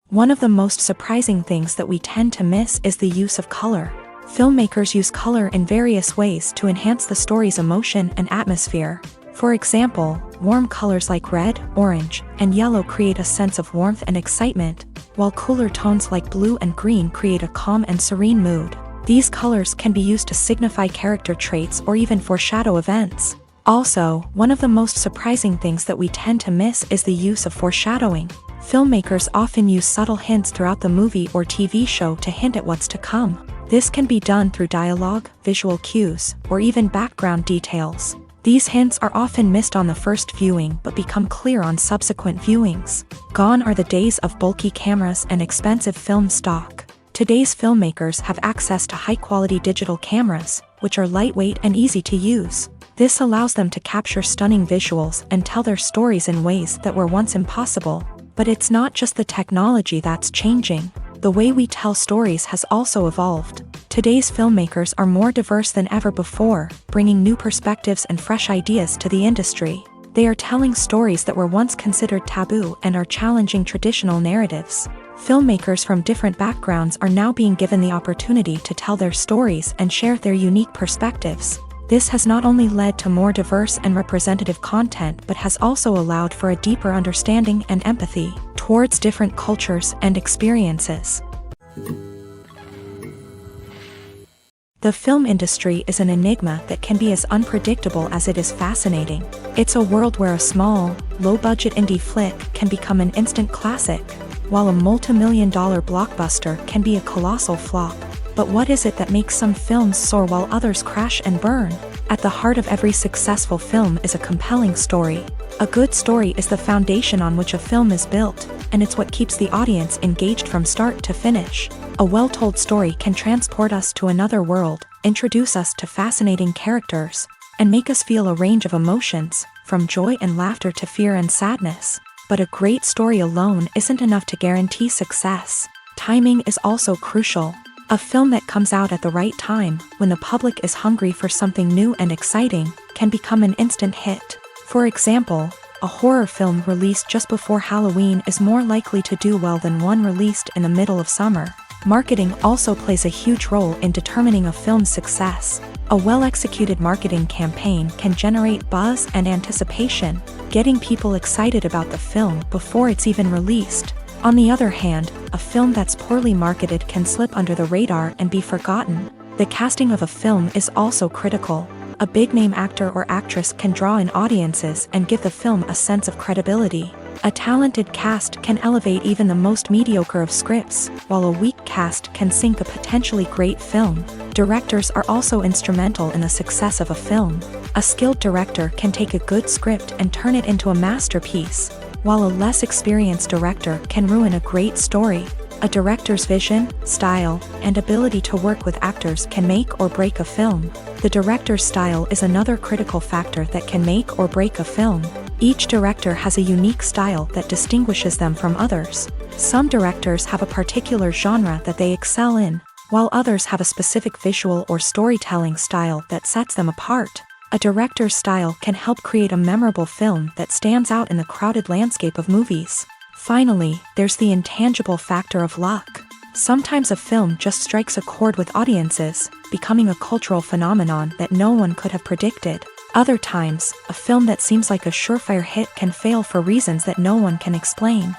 One of the most surprising things that we tend to miss is the use of color. Filmmakers use color in various ways to enhance the story's emotion and atmosphere. For example, warm colors like red, orange, and yellow create a sense of warmth and excitement, while cooler tones like blue and green create a calm and serene mood. These colors can be used to signify character traits or even foreshadow events. Also, one of the most surprising things that we tend to miss is the use of foreshadowing. Filmmakers often use subtle hints throughout the movie or TV show to hint at what's to come. This can be done through dialogue, visual cues, or even background details. These hints are often missed on the first viewing but become clear on subsequent viewings. Gone are the days of bulky cameras and expensive film stock. Today's filmmakers have access to high-quality digital cameras, which are lightweight and easy to use. This allows them to capture stunning visuals and tell their stories in ways that were once impossible. But it's not just the technology that's changing. The way we tell stories has also evolved. Today's filmmakers are more diverse than ever before, bringing new perspectives and fresh ideas to the industry. They are telling stories that were once considered taboo and are challenging traditional narratives. Filmmakers from different backgrounds are now being given the opportunity to tell their stories and share their unique perspectives. This has not only led to more diverse and representative content but has also allowed for a deeper understanding and empathy towards different cultures and experiences. The film industry is an enigma that can be as unpredictable as it is fascinating. It's a world where a small, low-budget indie flick can become an instant classic, while a multi-million-dollar blockbuster can be a colossal flop. But what is it that makes some films soar while others crash and burn? At the heart of every successful film is a compelling story. A good story is the foundation on which a film is built, and it's what keeps the audience engaged from start to finish. A well-told story can transport us to another world, introduce us to fascinating characters, and make us feel a range of emotions, from joy and laughter to fear and sadness. But a great story alone isn't enough to guarantee success. Timing is also crucial. A film that comes out at the right time, when the public is hungry for something new and exciting, can become an instant hit. For example, a horror film released just before Halloween is more likely to do well than one released in the middle of summer. Marketing also plays a huge role in determining a film's success. A well-executed marketing campaign can generate buzz and anticipation, getting people excited about the film before it's even released. On the other hand, a film that's poorly marketed can slip under the radar and be forgotten. The casting of a film is also critical. A big-name actor or actress can draw in audiences and give the film a sense of credibility. A talented cast can elevate even the most mediocre of scripts, while a weak cast can sink a potentially great film. Directors are also instrumental in the success of a film. A skilled director can take a good script and turn it into a masterpiece, while a less experienced director can ruin a great story. A director's vision, style, and ability to work with actors can make or break a film. The director's style is another critical factor that can make or break a film. Each director has a unique style that distinguishes them from others. Some directors have a particular genre that they excel in, while others have a specific visual or storytelling style that sets them apart. A director's style can help create a memorable film that stands out in the crowded landscape of movies. Finally, there's the intangible factor of luck. Sometimes a film just strikes a chord with audiences, becoming a cultural phenomenon that no one could have predicted. Other times, a film that seems like a surefire hit can fail for reasons that no one can explain.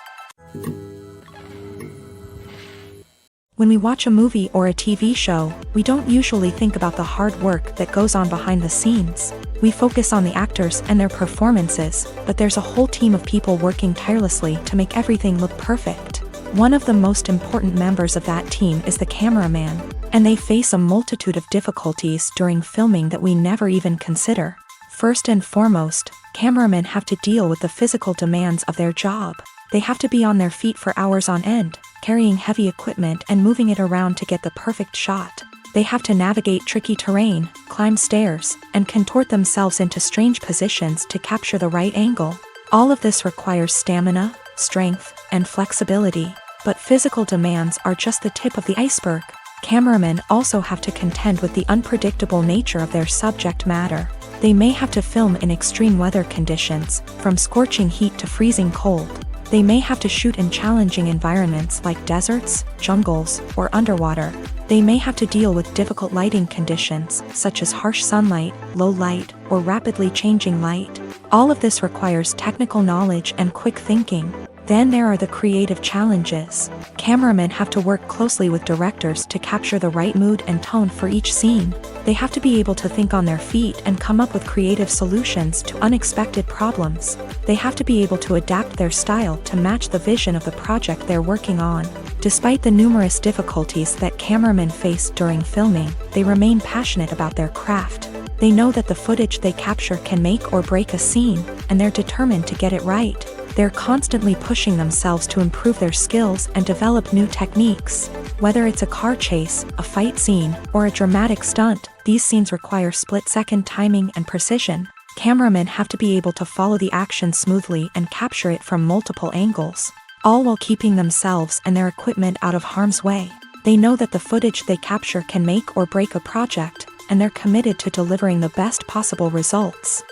When we watch a movie or a TV show, we don't usually think about the hard work that goes on behind the scenes. We focus on the actors and their performances, but there's a whole team of people working tirelessly to make everything look perfect. One of the most important members of that team is the cameraman, and they face a multitude of difficulties during filming that we never even consider. First and foremost, cameramen have to deal with the physical demands of their job. They have to be on their feet for hours on end, carrying heavy equipment and moving it around to get the perfect shot. They have to navigate tricky terrain, climb stairs, and contort themselves into strange positions to capture the right angle. All of this requires stamina, strength, and flexibility. But physical demands are just the tip of the iceberg. Cameramen also have to contend with the unpredictable nature of their subject matter. They may have to film in extreme weather conditions, from scorching heat to freezing cold. They may have to shoot in challenging environments like deserts, jungles, or underwater. They may have to deal with difficult lighting conditions, such as harsh sunlight, low light, or rapidly changing light. All of this requires technical knowledge and quick thinking. Then there are the creative challenges. Cameramen have to work closely with directors to capture the right mood and tone for each scene. They have to be able to think on their feet and come up with creative solutions to unexpected problems. They have to be able to adapt their style to match the vision of the project they're working on. Despite the numerous difficulties that cameramen face during filming, they remain passionate about their craft. They know that the footage they capture can make or break a scene, and they're determined to get it right. They're constantly pushing themselves to improve their skills and develop new techniques. Whether it's a car chase, a fight scene, or a dramatic stunt, these scenes require split-second timing and precision. Cameramen have to be able to follow the action smoothly and capture it from multiple angles, all while keeping themselves and their equipment out of harm's way. They know that the footage they capture can make or break a project, and they're committed to delivering the best possible results.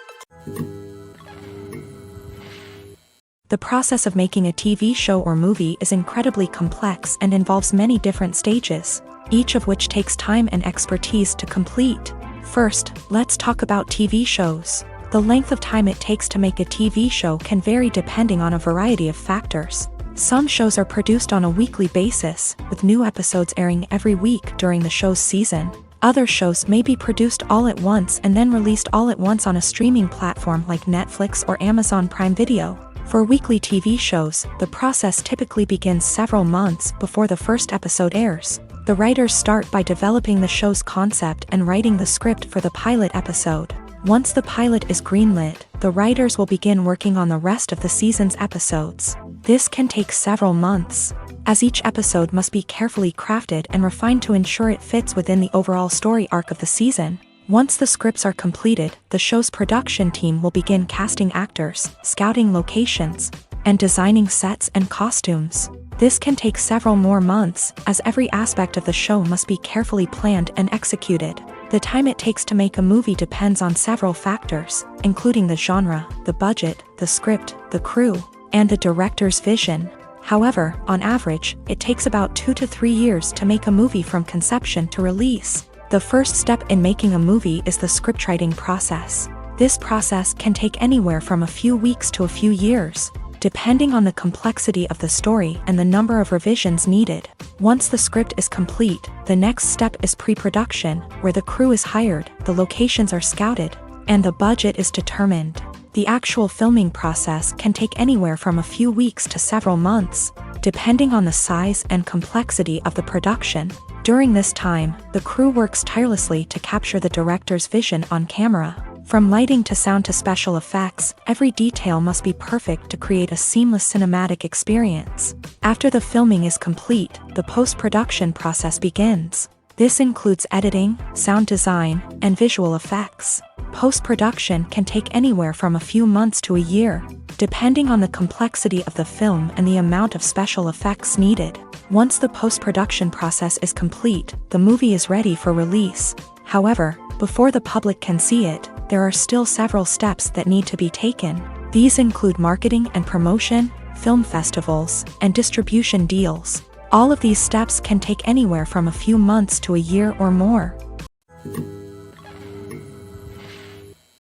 The process of making a TV show or movie is incredibly complex and involves many different stages, each of which takes time and expertise to complete. First, let's talk about TV shows. The length of time it takes to make a TV show can vary depending on a variety of factors. Some shows are produced on a weekly basis, with new episodes airing every week during the show's season. Other shows may be produced all at once and then released all at once on a streaming platform like Netflix or Amazon Prime Video. For weekly TV shows, the process typically begins several months before the first episode airs. The writers start by developing the show's concept and writing the script for the pilot episode. Once the pilot is greenlit, the writers will begin working on the rest of the season's episodes. This can take several months, as each episode must be carefully crafted and refined to ensure it fits within the overall story arc of the season. Once the scripts are completed, the show's production team will begin casting actors, scouting locations, and designing sets and costumes. This can take several more months, as every aspect of the show must be carefully planned and executed. The time it takes to make a movie depends on several factors, including the genre, the budget, the script, the crew, and the director's vision. However, on average, it takes about 2 to 3 years to make a movie from conception to release. The first step in making a movie is the scriptwriting process. This process can take anywhere from a few weeks to a few years, depending on the complexity of the story and the number of revisions needed. Once the script is complete, the next step is pre-production, where the crew is hired, the locations are scouted, and the budget is determined. The actual filming process can take anywhere from a few weeks to several months, depending on the size and complexity of the production. During this time, the crew works tirelessly to capture the director's vision on camera. From lighting to sound to special effects, every detail must be perfect to create a seamless cinematic experience. After the filming is complete, the post-production process begins. This includes editing, sound design, and visual effects. Post-production can take anywhere from a few months to a year, depending on the complexity of the film and the amount of special effects needed. Once the post-production process is complete, the movie is ready for release. However, before the public can see it, there are still several steps that need to be taken. These include marketing and promotion, film festivals, and distribution deals. All of these steps can take anywhere from a few months to a year or more.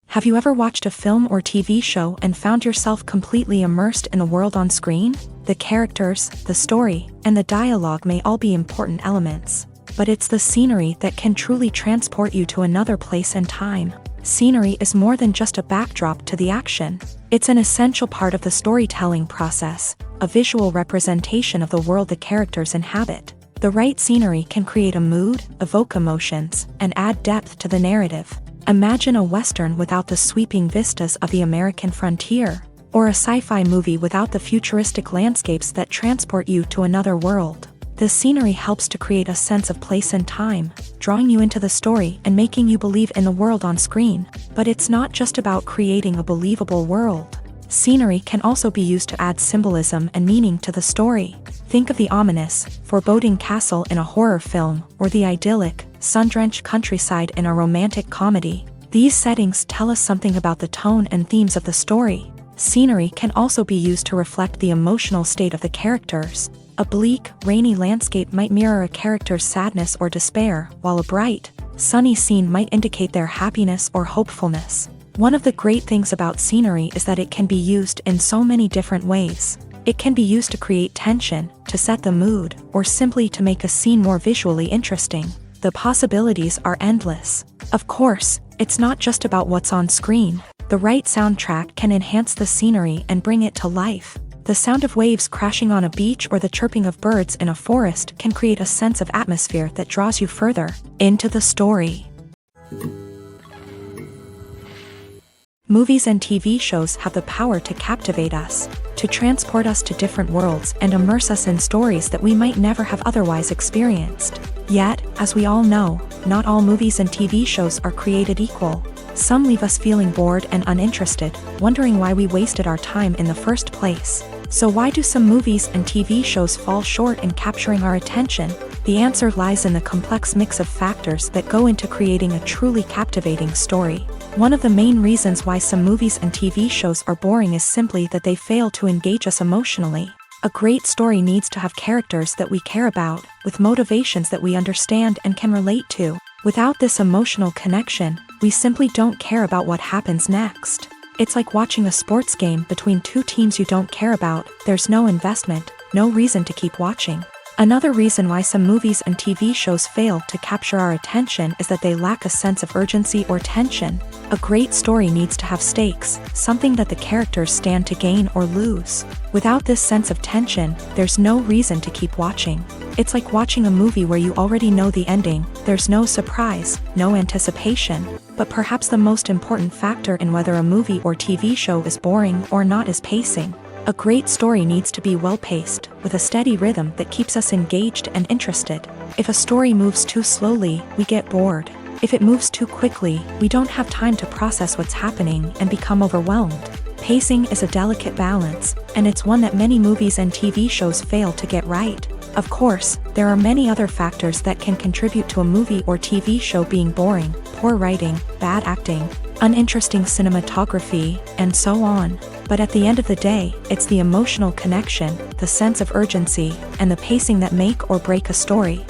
Have you ever watched a film or TV show and found yourself completely immersed in the world on screen? The characters, the story, and the dialogue may all be important elements, but it's the scenery that can truly transport you to another place and time. Scenery is more than just a backdrop to the action. It's an essential part of the storytelling process, a visual representation of the world the characters inhabit. The right scenery can create a mood, evoke emotions, and add depth to the narrative. Imagine a Western without the sweeping vistas of the American frontier, or a sci-fi movie without the futuristic landscapes that transport you to another world. The scenery helps to create a sense of place and time, drawing you into the story and making you believe in the world on screen. But it's not just about creating a believable world. Scenery can also be used to add symbolism and meaning to the story. Think of the ominous, foreboding castle in a horror film, or the idyllic, sun-drenched countryside in a romantic comedy. These settings tell us something about the tone and themes of the story. Scenery can also be used to reflect the emotional state of the characters. A bleak, rainy landscape might mirror a character's sadness or despair, while a bright, sunny scene might indicate their happiness or hopefulness. One of the great things about scenery is that it can be used in so many different ways. It can be used to create tension, to set the mood, or simply to make a scene more visually interesting. The possibilities are endless. Of course, it's not just about what's on screen. The right soundtrack can enhance the scenery and bring it to life. The sound of waves crashing on a beach or the chirping of birds in a forest can create a sense of atmosphere that draws you further into the story. Movies and TV shows have the power to captivate us, to transport us to different worlds and immerse us in stories that we might never have otherwise experienced. Yet, as we all know, not all movies and TV shows are created equal. Some leave us feeling bored and uninterested, wondering why we wasted our time in the first place. So why do some movies and TV shows fall short in capturing our attention? The answer lies in the complex mix of factors that go into creating a truly captivating story. One of the main reasons why some movies and TV shows are boring is simply that they fail to engage us emotionally. A great story needs to have characters that we care about, with motivations that we understand and can relate to. Without this emotional connection, we simply don't care about what happens next. It's like watching a sports game between two teams you don't care about. There's no investment, no reason to keep watching. Another reason why some movies and TV shows fail to capture our attention is that they lack a sense of urgency or tension. A great story needs to have stakes, something that the characters stand to gain or lose. Without this sense of tension, there's no reason to keep watching. It's like watching a movie where you already know the ending. There's no surprise, no anticipation. But perhaps the most important factor in whether a movie or TV show is boring or not is pacing. A great story needs to be well-paced, with a steady rhythm that keeps us engaged and interested. If a story moves too slowly, we get bored. If it moves too quickly, we don't have time to process what's happening and become overwhelmed. Pacing is a delicate balance, and it's one that many movies and TV shows fail to get right. Of course, there are many other factors that can contribute to a movie or TV show being boring: poor writing, bad acting, uninteresting cinematography, and so on. But at the end of the day, it's the emotional connection, the sense of urgency, and the pacing that make or break a story.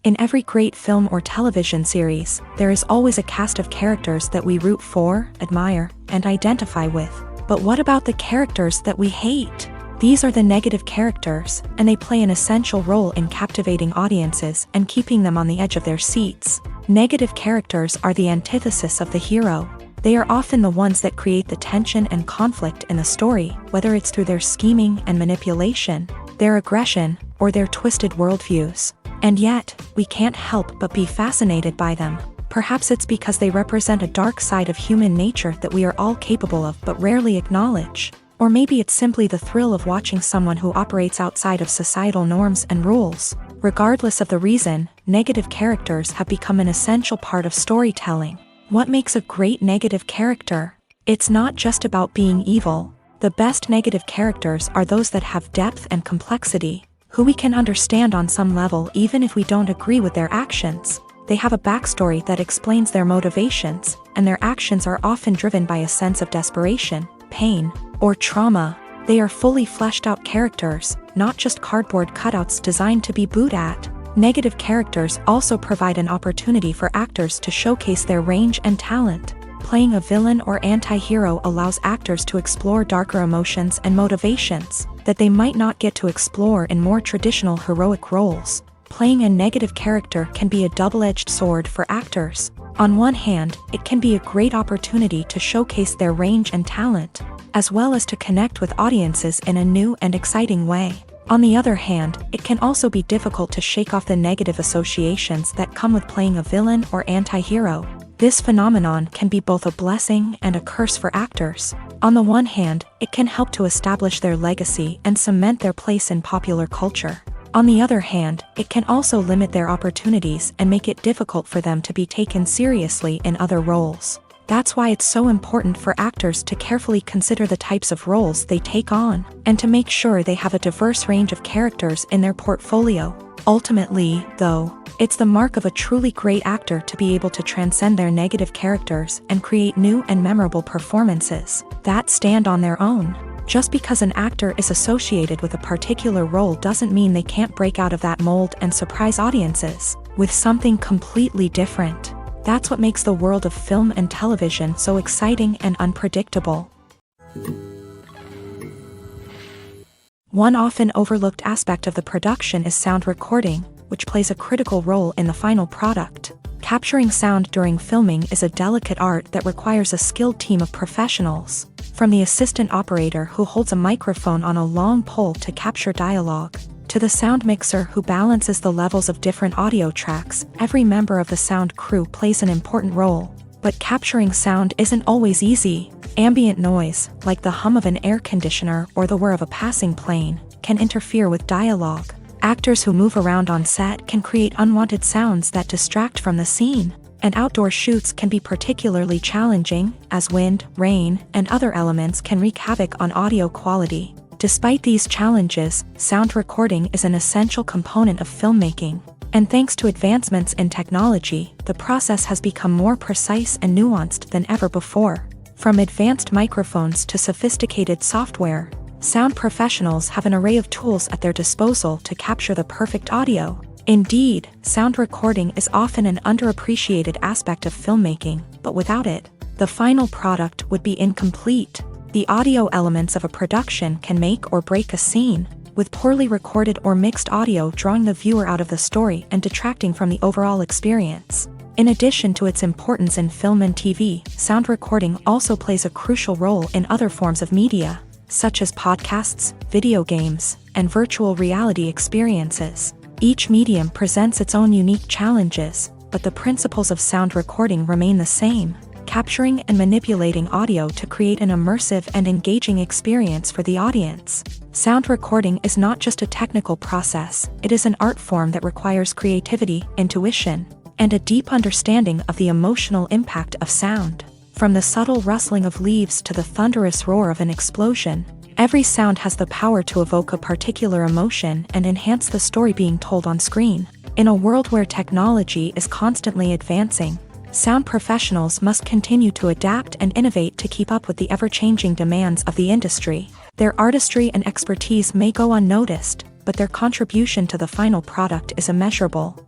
In every great film or television series, there is always a cast of characters that we root for, admire, and identify with. But what about the characters that we hate? These are the negative characters, and they play an essential role in captivating audiences and keeping them on the edge of their seats. Negative characters are the antithesis of the hero. They are often the ones that create the tension and conflict in the story, whether it's through their scheming and manipulation, their aggression, or their twisted worldviews. And yet, we can't help but be fascinated by them. Perhaps it's because they represent a dark side of human nature that we are all capable of but rarely acknowledge. Or maybe it's simply the thrill of watching someone who operates outside of societal norms and rules. Regardless of the reason, negative characters have become an essential part of storytelling. What makes a great negative character? It's not just about being evil. The best negative characters are those that have depth and complexity, who we can understand on some level even if we don't agree with their actions. They have a backstory that explains their motivations, and their actions are often driven by a sense of desperation, pain, or trauma. They are fully fleshed out characters, not just cardboard cutouts designed to be booed at. Negative characters also provide an opportunity for actors to showcase their range and talent. Playing a villain or anti-hero allows actors to explore darker emotions and motivations that they might not get to explore in more traditional heroic roles. Playing a negative character can be a double-edged sword for actors. On one hand, it can be a great opportunity to showcase their range and talent, as well as to connect with audiences in a new and exciting way. On the other hand, it can also be difficult to shake off the negative associations that come with playing a villain or anti-hero. This phenomenon can be both a blessing and a curse for actors. On the one hand, it can help to establish their legacy and cement their place in popular culture. On the other hand, it can also limit their opportunities and make it difficult for them to be taken seriously in other roles. That's why it's so important for actors to carefully consider the types of roles they take on, and to make sure they have a diverse range of characters in their portfolio. Ultimately, though, it's the mark of a truly great actor to be able to transcend their negative characters and create new and memorable performances that stand on their own. Just because an actor is associated with a particular role doesn't mean they can't break out of that mold and surprise audiences with something completely different. That's what makes the world of film and television so exciting and unpredictable. One often overlooked aspect of the production is sound recording, which plays a critical role in the final product. Capturing sound during filming is a delicate art that requires a skilled team of professionals. From the assistant operator who holds a microphone on a long pole to capture dialogue, to the sound mixer who balances the levels of different audio tracks, every member of the sound crew plays an important role. But capturing sound isn't always easy. Ambient noise, like the hum of an air conditioner or the whir of a passing plane, can interfere with dialogue. Actors who move around on set can create unwanted sounds that distract from the scene. And outdoor shoots can be particularly challenging, as wind, rain, and other elements can wreak havoc on audio quality. Despite these challenges, sound recording is an essential component of filmmaking. And thanks to advancements in technology, the process has become more precise and nuanced than ever before. From advanced microphones to sophisticated software, sound professionals have an array of tools at their disposal to capture the perfect audio. Indeed, sound recording is often an underappreciated aspect of filmmaking, but without it, the final product would be incomplete. The audio elements of a production can make or break a scene, with poorly recorded or mixed audio drawing the viewer out of the story and detracting from the overall experience. In addition to its importance in film and TV, sound recording also plays a crucial role in other forms of media, such as podcasts, video games, and virtual reality experiences. Each medium presents its own unique challenges, but the principles of sound recording remain the same, capturing and manipulating audio to create an immersive and engaging experience for the audience. Sound recording is not just a technical process, it is an art form that requires creativity, intuition, and a deep understanding of the emotional impact of sound. From the subtle rustling of leaves to the thunderous roar of an explosion, every sound has the power to evoke a particular emotion and enhance the story being told on screen. In a world where technology is constantly advancing, sound professionals must continue to adapt and innovate to keep up with the ever-changing demands of the industry. Their artistry and expertise may go unnoticed, but their contribution to the final product is immeasurable.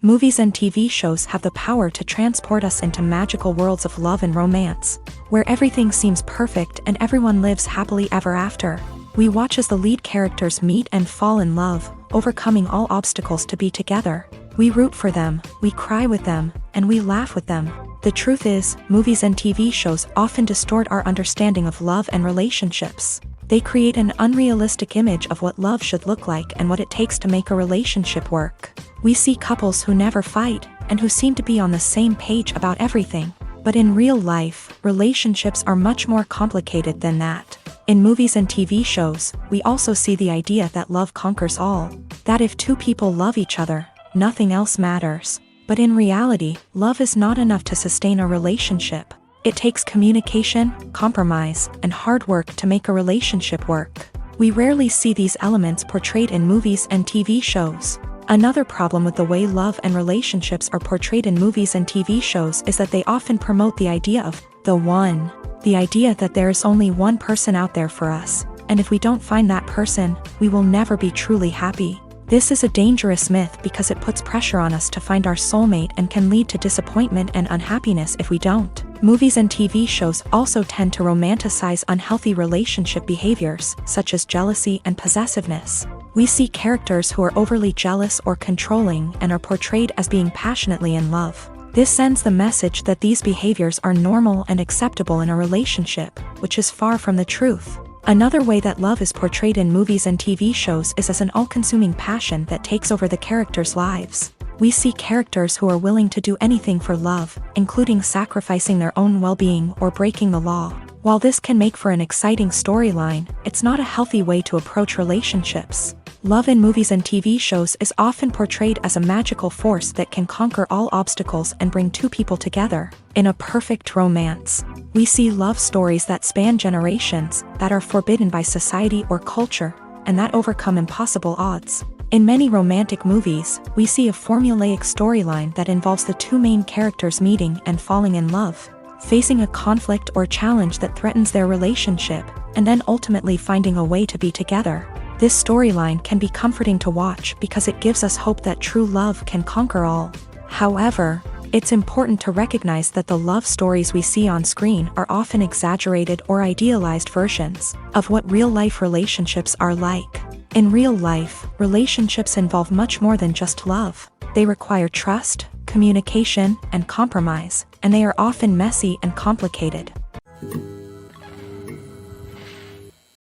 Movies and TV shows have the power to transport us into magical worlds of love and romance, where everything seems perfect and everyone lives happily ever after. We watch as the lead characters meet and fall in love, overcoming all obstacles to be together. We root for them, we cry with them, and we laugh with them. The truth is, movies and TV shows often distort our understanding of love and relationships. They create an unrealistic image of what love should look like and what it takes to make a relationship work. We see couples who never fight, and who seem to be on the same page about everything. But in real life, relationships are much more complicated than that. In movies and TV shows, we also see the idea that love conquers all. That if two people love each other, nothing else matters. But in reality, love is not enough to sustain a relationship. It takes communication, compromise, and hard work to make a relationship work. We rarely see these elements portrayed in movies and TV shows. Another problem with the way love and relationships are portrayed in movies and TV shows is that they often promote the idea of the one. The idea that there is only one person out there for us, and if we don't find that person, we will never be truly happy. This is a dangerous myth because it puts pressure on us to find our soulmate and can lead to disappointment and unhappiness if we don't. Movies and TV shows also tend to romanticize unhealthy relationship behaviors, such as jealousy and possessiveness. We see characters who are overly jealous or controlling and are portrayed as being passionately in love. This sends the message that these behaviors are normal and acceptable in a relationship, which is far from the truth. Another way that love is portrayed in movies and TV shows is as an all-consuming passion that takes over the characters' lives. We see characters who are willing to do anything for love, including sacrificing their own well-being or breaking the law. While this can make for an exciting storyline, it's not a healthy way to approach relationships. Love in movies and TV shows is often portrayed as a magical force that can conquer all obstacles and bring two people together. In a perfect romance, we see love stories that span generations, that are forbidden by society or culture, and that overcome impossible odds. In many romantic movies, we see a formulaic storyline that involves the two main characters meeting and falling in love, facing a conflict or challenge that threatens their relationship, and then ultimately finding a way to be together. This storyline can be comforting to watch because it gives us hope that true love can conquer all. However, it's important to recognize that the love stories we see on screen are often exaggerated or idealized versions of what real-life relationships are like. In real life, relationships involve much more than just love. They require trust, communication, and compromise, and they are often messy and complicated.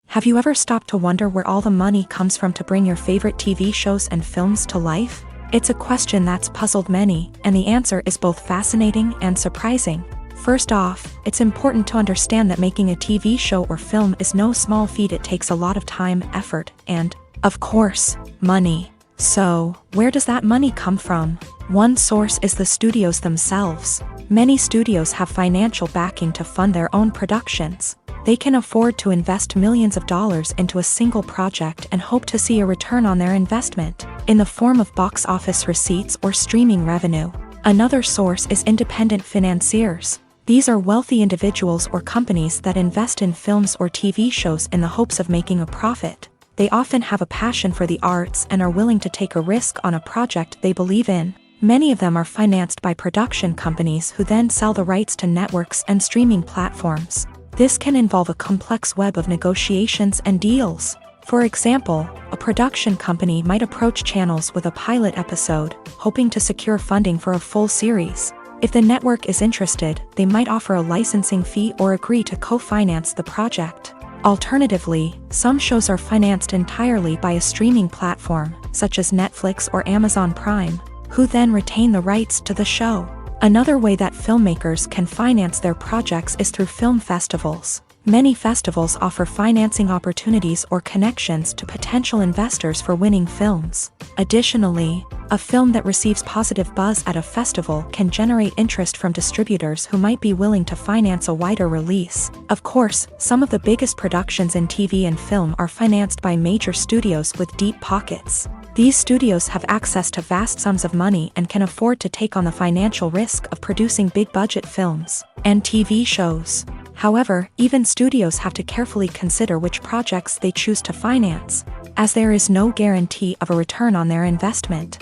Have you ever stopped to wonder where all the money comes from to bring your favorite TV shows and films to life? It's a question that's puzzled many, and the answer is both fascinating and surprising. First off, it's important to understand that making a TV show or film is no small feat. It takes a lot of time, effort, and, of course, money. So, where does that money come from? One source is the studios themselves. Many studios have financial backing to fund their own productions. They can afford to invest millions of dollars into a single project and hope to see a return on their investment, in the form of box office receipts or streaming revenue. Another source is independent financiers. These are wealthy individuals or companies that invest in films or TV shows in the hopes of making a profit. They often have a passion for the arts and are willing to take a risk on a project they believe in. Many of them are financed by production companies who then sell the rights to networks and streaming platforms. This can involve a complex web of negotiations and deals. For example, a production company might approach channels with a pilot episode, hoping to secure funding for a full series. If the network is interested, they might offer a licensing fee or agree to co-finance the project. Alternatively, some shows are financed entirely by a streaming platform, such as Netflix or Amazon Prime, who then retain the rights to the show. Another way that filmmakers can finance their projects is through film festivals. Many festivals offer financing opportunities or connections to potential investors for winning films. Additionally, a film that receives positive buzz at a festival can generate interest from distributors who might be willing to finance a wider release. Of course, some of the biggest productions in TV and film are financed by major studios with deep pockets. These studios have access to vast sums of money and can afford to take on the financial risk of producing big-budget films and TV shows. However, even studios have to carefully consider which projects they choose to finance, as there is no guarantee of a return on their investment.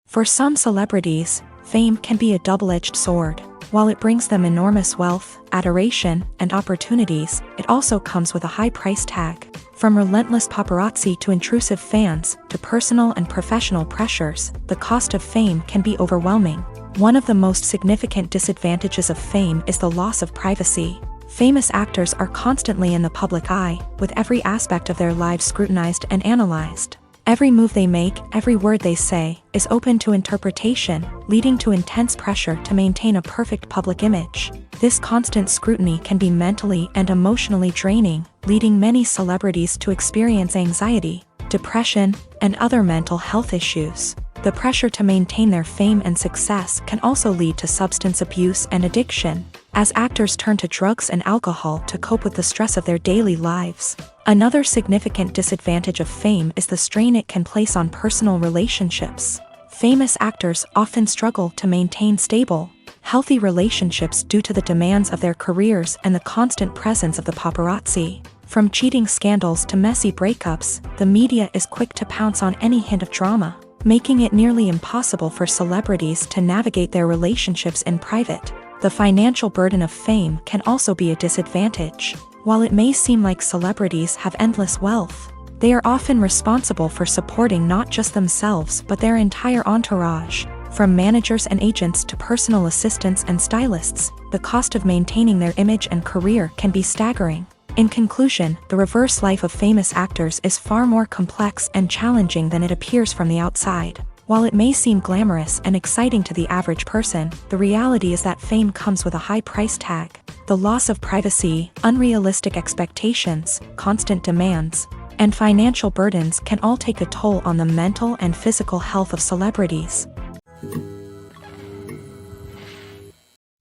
For some celebrities, fame can be a double-edged sword. While it brings them enormous wealth, adoration, and opportunities, it also comes with a high price tag. From relentless paparazzi to intrusive fans, to personal and professional pressures, the cost of fame can be overwhelming. One of the most significant disadvantages of fame is the loss of privacy. Famous actors are constantly in the public eye, with every aspect of their lives scrutinized and analyzed. Every move they make, every word they say, is open to interpretation, leading to intense pressure to maintain a perfect public image. This constant scrutiny can be mentally and emotionally draining, leading many celebrities to experience anxiety, depression, and other mental health issues. The pressure to maintain their fame and success can also lead to substance abuse and addiction, as actors turn to drugs and alcohol to cope with the stress of their daily lives. Another significant disadvantage of fame is the strain it can place on personal relationships. Famous actors often struggle to maintain stable, healthy relationships due to the demands of their careers and the constant presence of the paparazzi. From cheating scandals to messy breakups, the media is quick to pounce on any hint of drama, making it nearly impossible for celebrities to navigate their relationships in private. The financial burden of fame can also be a disadvantage. While it may seem like celebrities have endless wealth, they are often responsible for supporting not just themselves but their entire entourage. From managers and agents to personal assistants and stylists, the cost of maintaining their image and career can be staggering. In conclusion, the reverse life of famous actors is far more complex and challenging than it appears from the outside. While it may seem glamorous and exciting to the average person, the reality is that fame comes with a high price tag. The loss of privacy, unrealistic expectations, constant demands, and financial burdens can all take a toll on the mental and physical health of celebrities.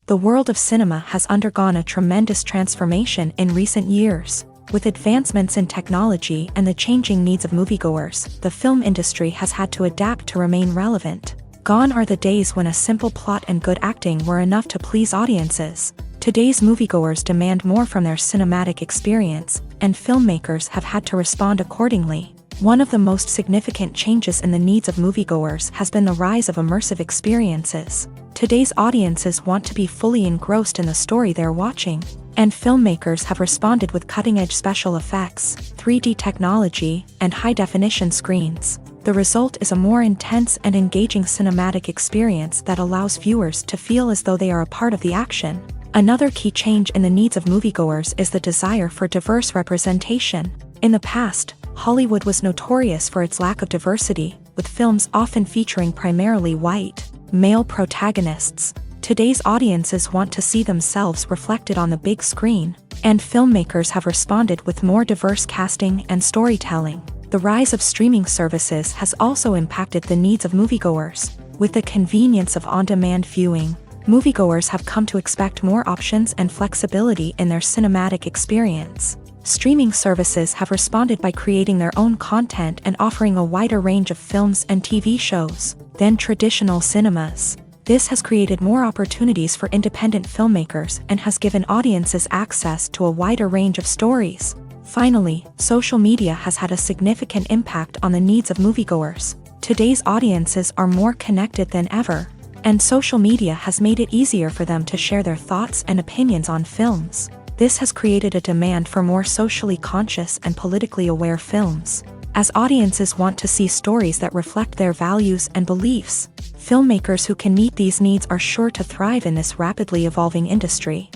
The world of cinema has undergone a tremendous transformation in recent years. With advancements in technology and the changing needs of moviegoers, the film industry has had to adapt to remain relevant. Gone are the days when a simple plot and good acting were enough to please audiences. Today's moviegoers demand more from their cinematic experience, and filmmakers have had to respond accordingly. One of the most significant changes in the needs of moviegoers has been the rise of immersive experiences. Today's audiences want to be fully engrossed in the story they're watching, and filmmakers have responded with cutting-edge special effects, 3D technology, and high-definition screens. The result is a more intense and engaging cinematic experience that allows viewers to feel as though they are a part of the action. Another key change in the needs of moviegoers is the desire for diverse representation. In the past, Hollywood was notorious for its lack of diversity, with films often featuring primarily white, male protagonists. Today's audiences want to see themselves reflected on the big screen, and filmmakers have responded with more diverse casting and storytelling. The rise of streaming services has also impacted the needs of moviegoers. With the convenience of on-demand viewing, moviegoers have come to expect more options and flexibility in their cinematic experience. Streaming services have responded by creating their own content and offering a wider range of films and TV shows than traditional cinemas. This has created more opportunities for independent filmmakers and has given audiences access to a wider range of stories. Finally, social media has had a significant impact on the needs of moviegoers. Today's audiences are more connected than ever, and social media has made it easier for them to share their thoughts and opinions on films. This has created a demand for more socially conscious and politically aware films. As audiences want to see stories that reflect their values and beliefs, filmmakers who can meet these needs are sure to thrive in this rapidly evolving industry.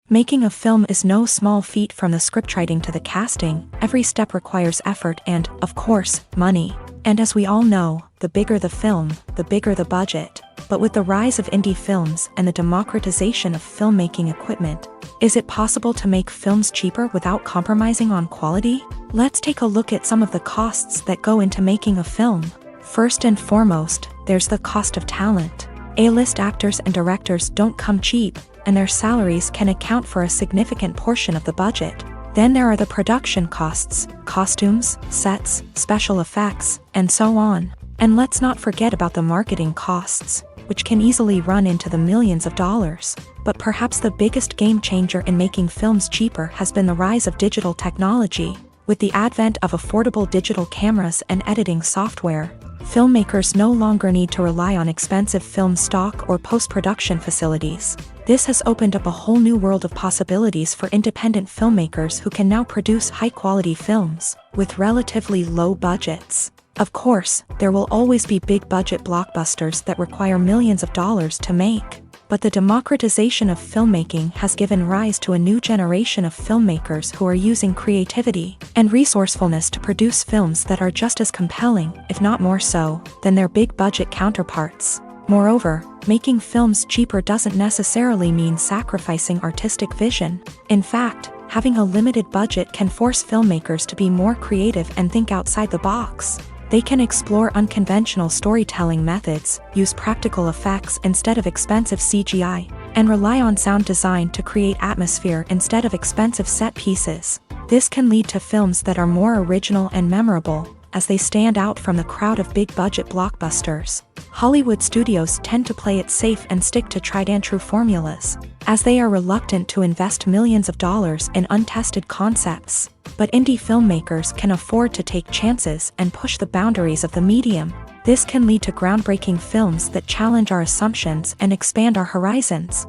Making a film is no small feat. From the scriptwriting to the casting, every step requires effort and, of course, money. And as we all know, the bigger the film, the bigger the budget. But with the rise of indie films and the democratization of filmmaking equipment, is it possible to make films cheaper without compromising on quality? Let's take a look at some of the costs that go into making a film. First and foremost, there's the cost of talent. A-list actors and directors don't come cheap, and their salaries can account for a significant portion of the budget. Then there are the production costs, costumes, sets, special effects, and so on. And let's not forget about the marketing costs, which can easily run into the millions of dollars. But perhaps the biggest game changer in making films cheaper has been the rise of digital technology. With the advent of affordable digital cameras and editing software, filmmakers no longer need to rely on expensive film stock or post-production facilities. This has opened up a whole new world of possibilities for independent filmmakers who can now produce high-quality films with relatively low budgets. Of course, there will always be big-budget blockbusters that require millions of dollars to make. But the democratization of filmmaking has given rise to a new generation of filmmakers who are using creativity and resourcefulness to produce films that are just as compelling, if not more so, than their big-budget counterparts. Moreover, making films cheaper doesn't necessarily mean sacrificing artistic vision. In fact, having a limited budget can force filmmakers to be more creative and think outside the box. They can explore unconventional storytelling methods, use practical effects instead of expensive CGI, and rely on sound design to create atmosphere instead of expensive set pieces. This can lead to films that are more original and memorable, as they stand out from the crowd of big-budget blockbusters. Hollywood studios tend to play it safe and stick to tried-and-true formulas, as they are reluctant to invest millions of dollars in untested concepts. But indie filmmakers can afford to take chances and push the boundaries of the medium. This can lead to groundbreaking films that challenge our assumptions and expand our horizons.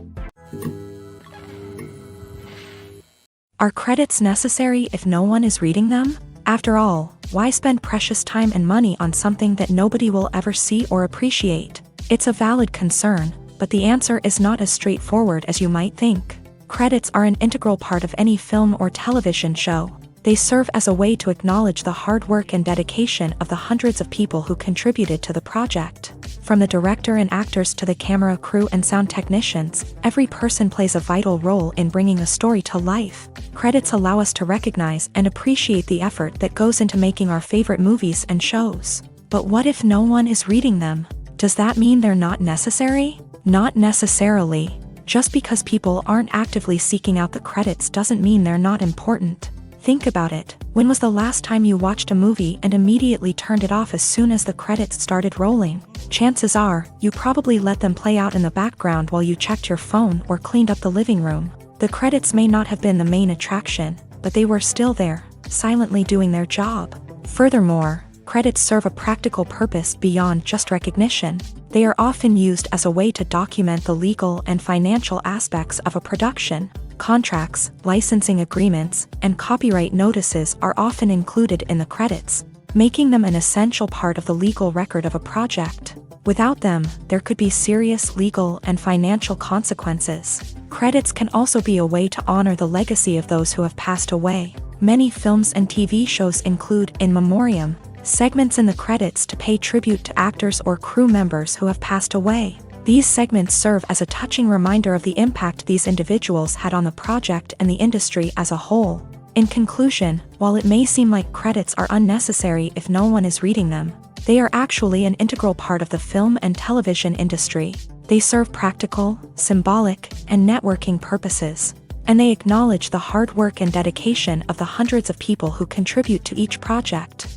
Are credits necessary if no one is reading them? After all, why spend precious time and money on something that nobody will ever see or appreciate? It's a valid concern, but the answer is not as straightforward as you might think. Credits are an integral part of any film or television show. They serve as a way to acknowledge the hard work and dedication of the hundreds of people who contributed to the project. From the director and actors to the camera crew and sound technicians, every person plays a vital role in bringing a story to life. Credits allow us to recognize and appreciate the effort that goes into making our favorite movies and shows. But what if no one is reading them? Does that mean they're not necessary? Not necessarily. Just because people aren't actively seeking out the credits doesn't mean they're not important. Think about it. When was the last time you watched a movie and immediately turned it off as soon as the credits started rolling? Chances are, you probably let them play out in the background while you checked your phone or cleaned up the living room. The credits may not have been the main attraction, but they were still there, silently doing their job. Furthermore, credits serve a practical purpose beyond just recognition. They are often used as a way to document the legal and financial aspects of a production. Contracts, licensing agreements, and copyright notices are often included in the credits, making them an essential part of the legal record of a project. Without them, there could be serious legal and financial consequences. Credits can also be a way to honor the legacy of those who have passed away. Many films and TV shows include in memoriam segments in the credits to pay tribute to actors or crew members who have passed away. These segments serve as a touching reminder of the impact these individuals had on the project and the industry as a whole. In conclusion, while it may seem like credits are unnecessary if no one is reading them, they are actually an integral part of the film and television industry. They serve practical, symbolic, and networking purposes, and they acknowledge the hard work and dedication of the hundreds of people who contribute to each project.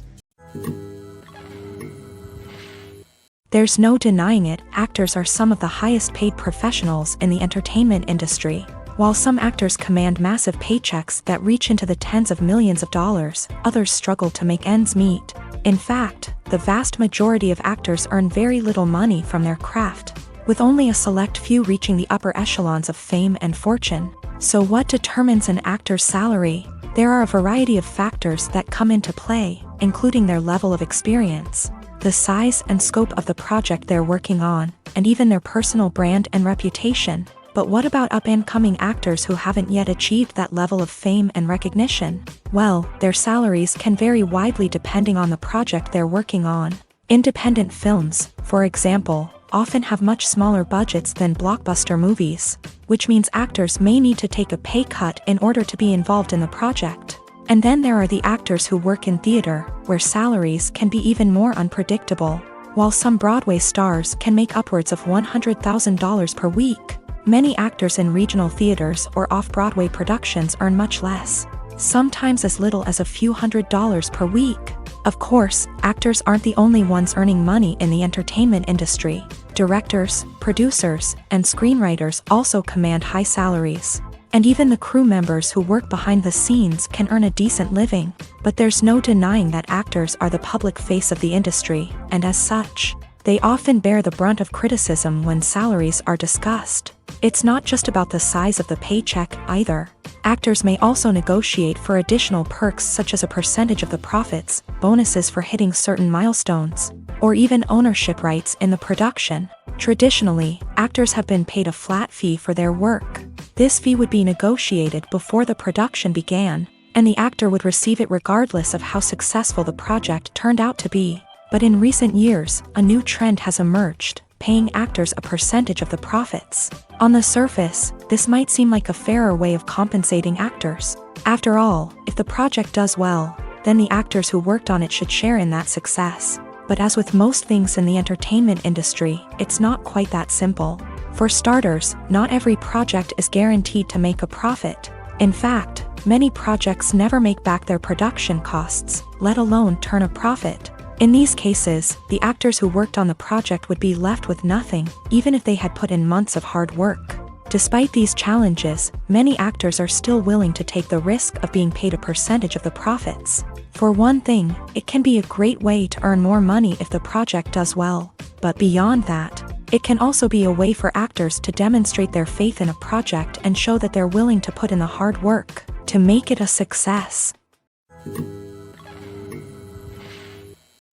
There's no denying it, actors are some of the highest paid professionals in the entertainment industry. While some actors command massive paychecks that reach into the tens of millions of dollars, others struggle to make ends meet. In fact, the vast majority of actors earn very little money from their craft, with only a select few reaching the upper echelons of fame and fortune. So what determines an actor's salary? There are a variety of factors that come into play, including their level of experience, the size and scope of the project they're working on, and even their personal brand and reputation. But what about up-and-coming actors who haven't yet achieved that level of fame and recognition? Well, their salaries can vary widely depending on the project they're working on. Independent films, for example, often have much smaller budgets than blockbuster movies, which means actors may need to take a pay cut in order to be involved in the project. And then there are the actors who work in theater, where salaries can be even more unpredictable. While some Broadway stars can make upwards of $100,000 per week, many actors in regional theaters or off-Broadway productions earn much less, sometimes as little as a few $100s per week. Of course, actors aren't the only ones earning money in the entertainment industry. Directors, producers, and screenwriters also command high salaries. And even the crew members who work behind the scenes can earn a decent living. But there's no denying that actors are the public face of the industry, and as such, they often bear the brunt of criticism when salaries are discussed. It's not just about the size of the paycheck either. Actors may also negotiate for additional perks such as a percentage of the profits, bonuses for hitting certain milestones, or even ownership rights in the production. Traditionally, actors have been paid a flat fee for their work. This fee would be negotiated before the production began, and the actor would receive it regardless of how successful the project turned out to be. But in recent years, a new trend has emerged, paying actors a percentage of the profits. On the surface, this might seem like a fairer way of compensating actors. After all, if the project does well, then the actors who worked on it should share in that success. But as with most things in the entertainment industry, it's not quite that simple. For starters, not every project is guaranteed to make a profit. In fact, many projects never make back their production costs, let alone turn a profit. In these cases, the actors who worked on the project would be left with nothing, even if they had put in months of hard work. Despite these challenges, many actors are still willing to take the risk of being paid a percentage of the profits. For one thing, it can be a great way to earn more money if the project does well. But beyond that, it can also be a way for actors to demonstrate their faith in a project and show that they're willing to put in the hard work to make it a success.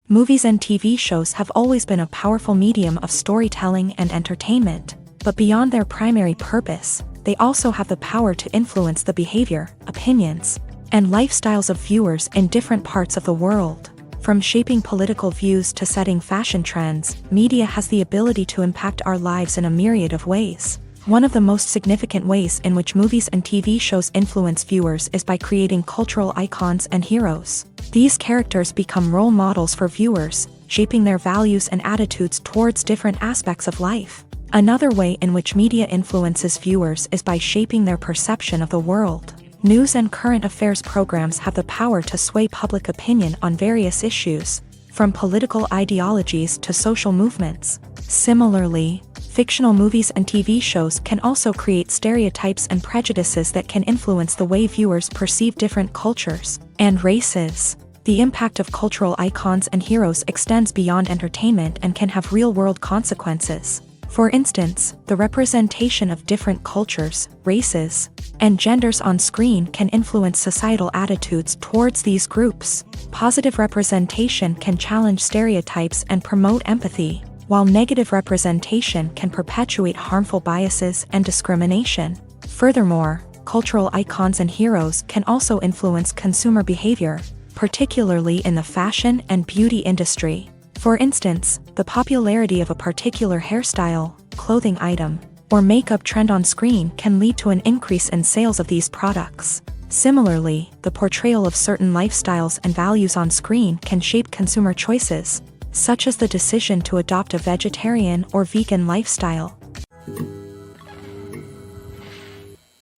Movies and TV shows have always been a powerful medium of storytelling and entertainment, but beyond their primary purpose, they also have the power to influence the behavior, opinions, and lifestyles of viewers in different parts of the world. From shaping political views to setting fashion trends, media has the ability to impact our lives in a myriad of ways. One of the most significant ways in which movies and TV shows influence viewers is by creating cultural icons and heroes. These characters become role models for viewers, shaping their values and attitudes towards different aspects of life. Another way in which media influences viewers is by shaping their perception of the world. News and current affairs programs have the power to sway public opinion on various issues, from political ideologies to social movements. Similarly, fictional movies and TV shows can also create stereotypes and prejudices that can influence the way viewers perceive different cultures and races. The impact of cultural icons and heroes extends beyond entertainment and can have real-world consequences. For instance, the representation of different cultures, races, and genders on screen can influence societal attitudes towards these groups. Positive representation can challenge stereotypes and promote empathy, while negative representation can perpetuate harmful biases and discrimination. Furthermore, cultural icons and heroes can also influence consumer behavior, particularly in the fashion and beauty industry. For instance, the popularity of a particular hairstyle, clothing item, or makeup trend on screen can lead to an increase in sales of these products. Similarly, the portrayal of certain lifestyles and values on screen can shape consumer choices, such as the decision to adopt a vegetarian or vegan lifestyle.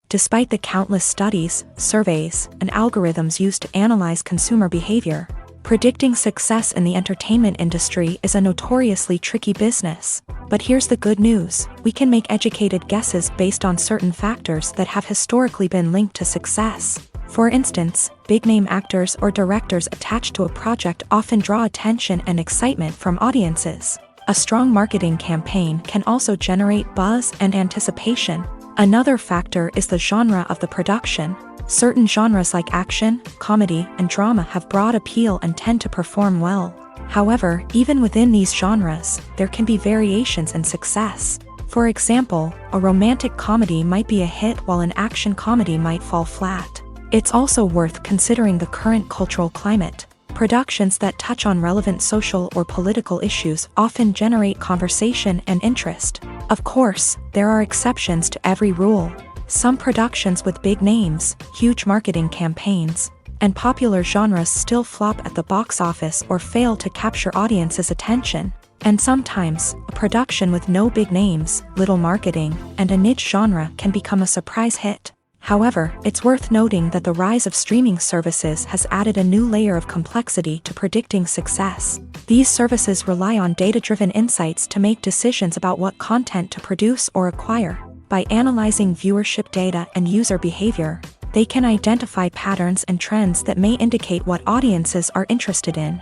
Despite the countless studies, surveys, and algorithms used to analyze consumer behavior, Predicting success in the entertainment industry is a notoriously tricky business. But here's the good news: we can make educated guesses based on certain factors that have historically been linked to success. For instance, big-name actors or directors attached to a project often draw attention and excitement from audiences. A strong marketing campaign can also generate buzz and anticipation. Another factor is the genre of the production. Certain genres like action, comedy, and drama have broad appeal and tend to perform well. However, even within these genres, there can be variations in success. For example, a romantic comedy might be a hit while an action comedy might fall flat. It's also worth considering the current cultural climate. Productions that touch on relevant social or political issues often generate conversation and interest. Of course, there are exceptions to every rule. Some productions with big names, huge marketing campaigns, and popular genres still flop at the box office or fail to capture audiences' attention. And sometimes, a production with no big names, little marketing, and a niche genre can become a surprise hit. However, it's worth noting that the rise of streaming services has added a new layer of complexity to predicting success. These services rely on data-driven insights to make decisions about what content to produce or acquire. By analyzing viewership data and user behavior, they can identify patterns and trends that may indicate what audiences are interested in.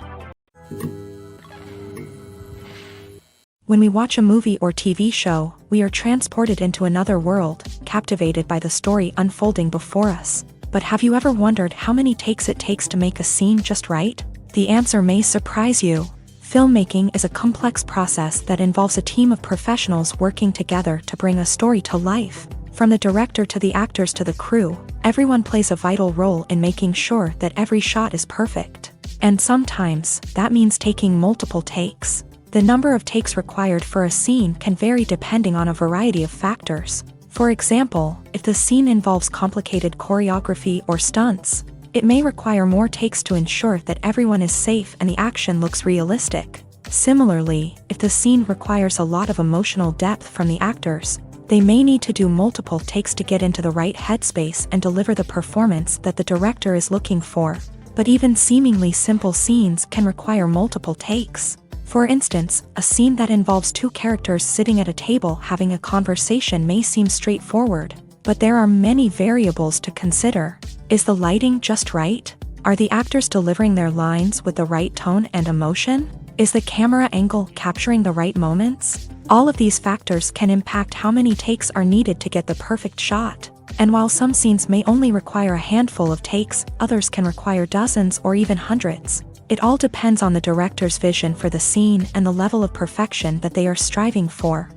When we watch a movie or TV show, we are transported into another world, captivated by the story unfolding before us. But have you ever wondered how many takes it takes to make a scene just right? The answer may surprise you. Filmmaking is a complex process that involves a team of professionals working together to bring a story to life. From the director to the actors to the crew, everyone plays a vital role in making sure that every shot is perfect. And sometimes, that means taking multiple takes. The number of takes required for a scene can vary depending on a variety of factors. For example, if the scene involves complicated choreography or stunts, it may require more takes to ensure that everyone is safe and the action looks realistic. Similarly, if the scene requires a lot of emotional depth from the actors, they may need to do multiple takes to get into the right headspace and deliver the performance that the director is looking for. But even seemingly simple scenes can require multiple takes. For instance, a scene that involves two characters sitting at a table having a conversation may seem straightforward, but there are many variables to consider. Is the lighting just right? Are the actors delivering their lines with the right tone and emotion? Is the camera angle capturing the right moments? All of these factors can impact how many takes are needed to get the perfect shot. And while some scenes may only require a handful of takes, others can require dozens or even hundreds. It all depends on the director's vision for the scene and the level of perfection that they are striving for.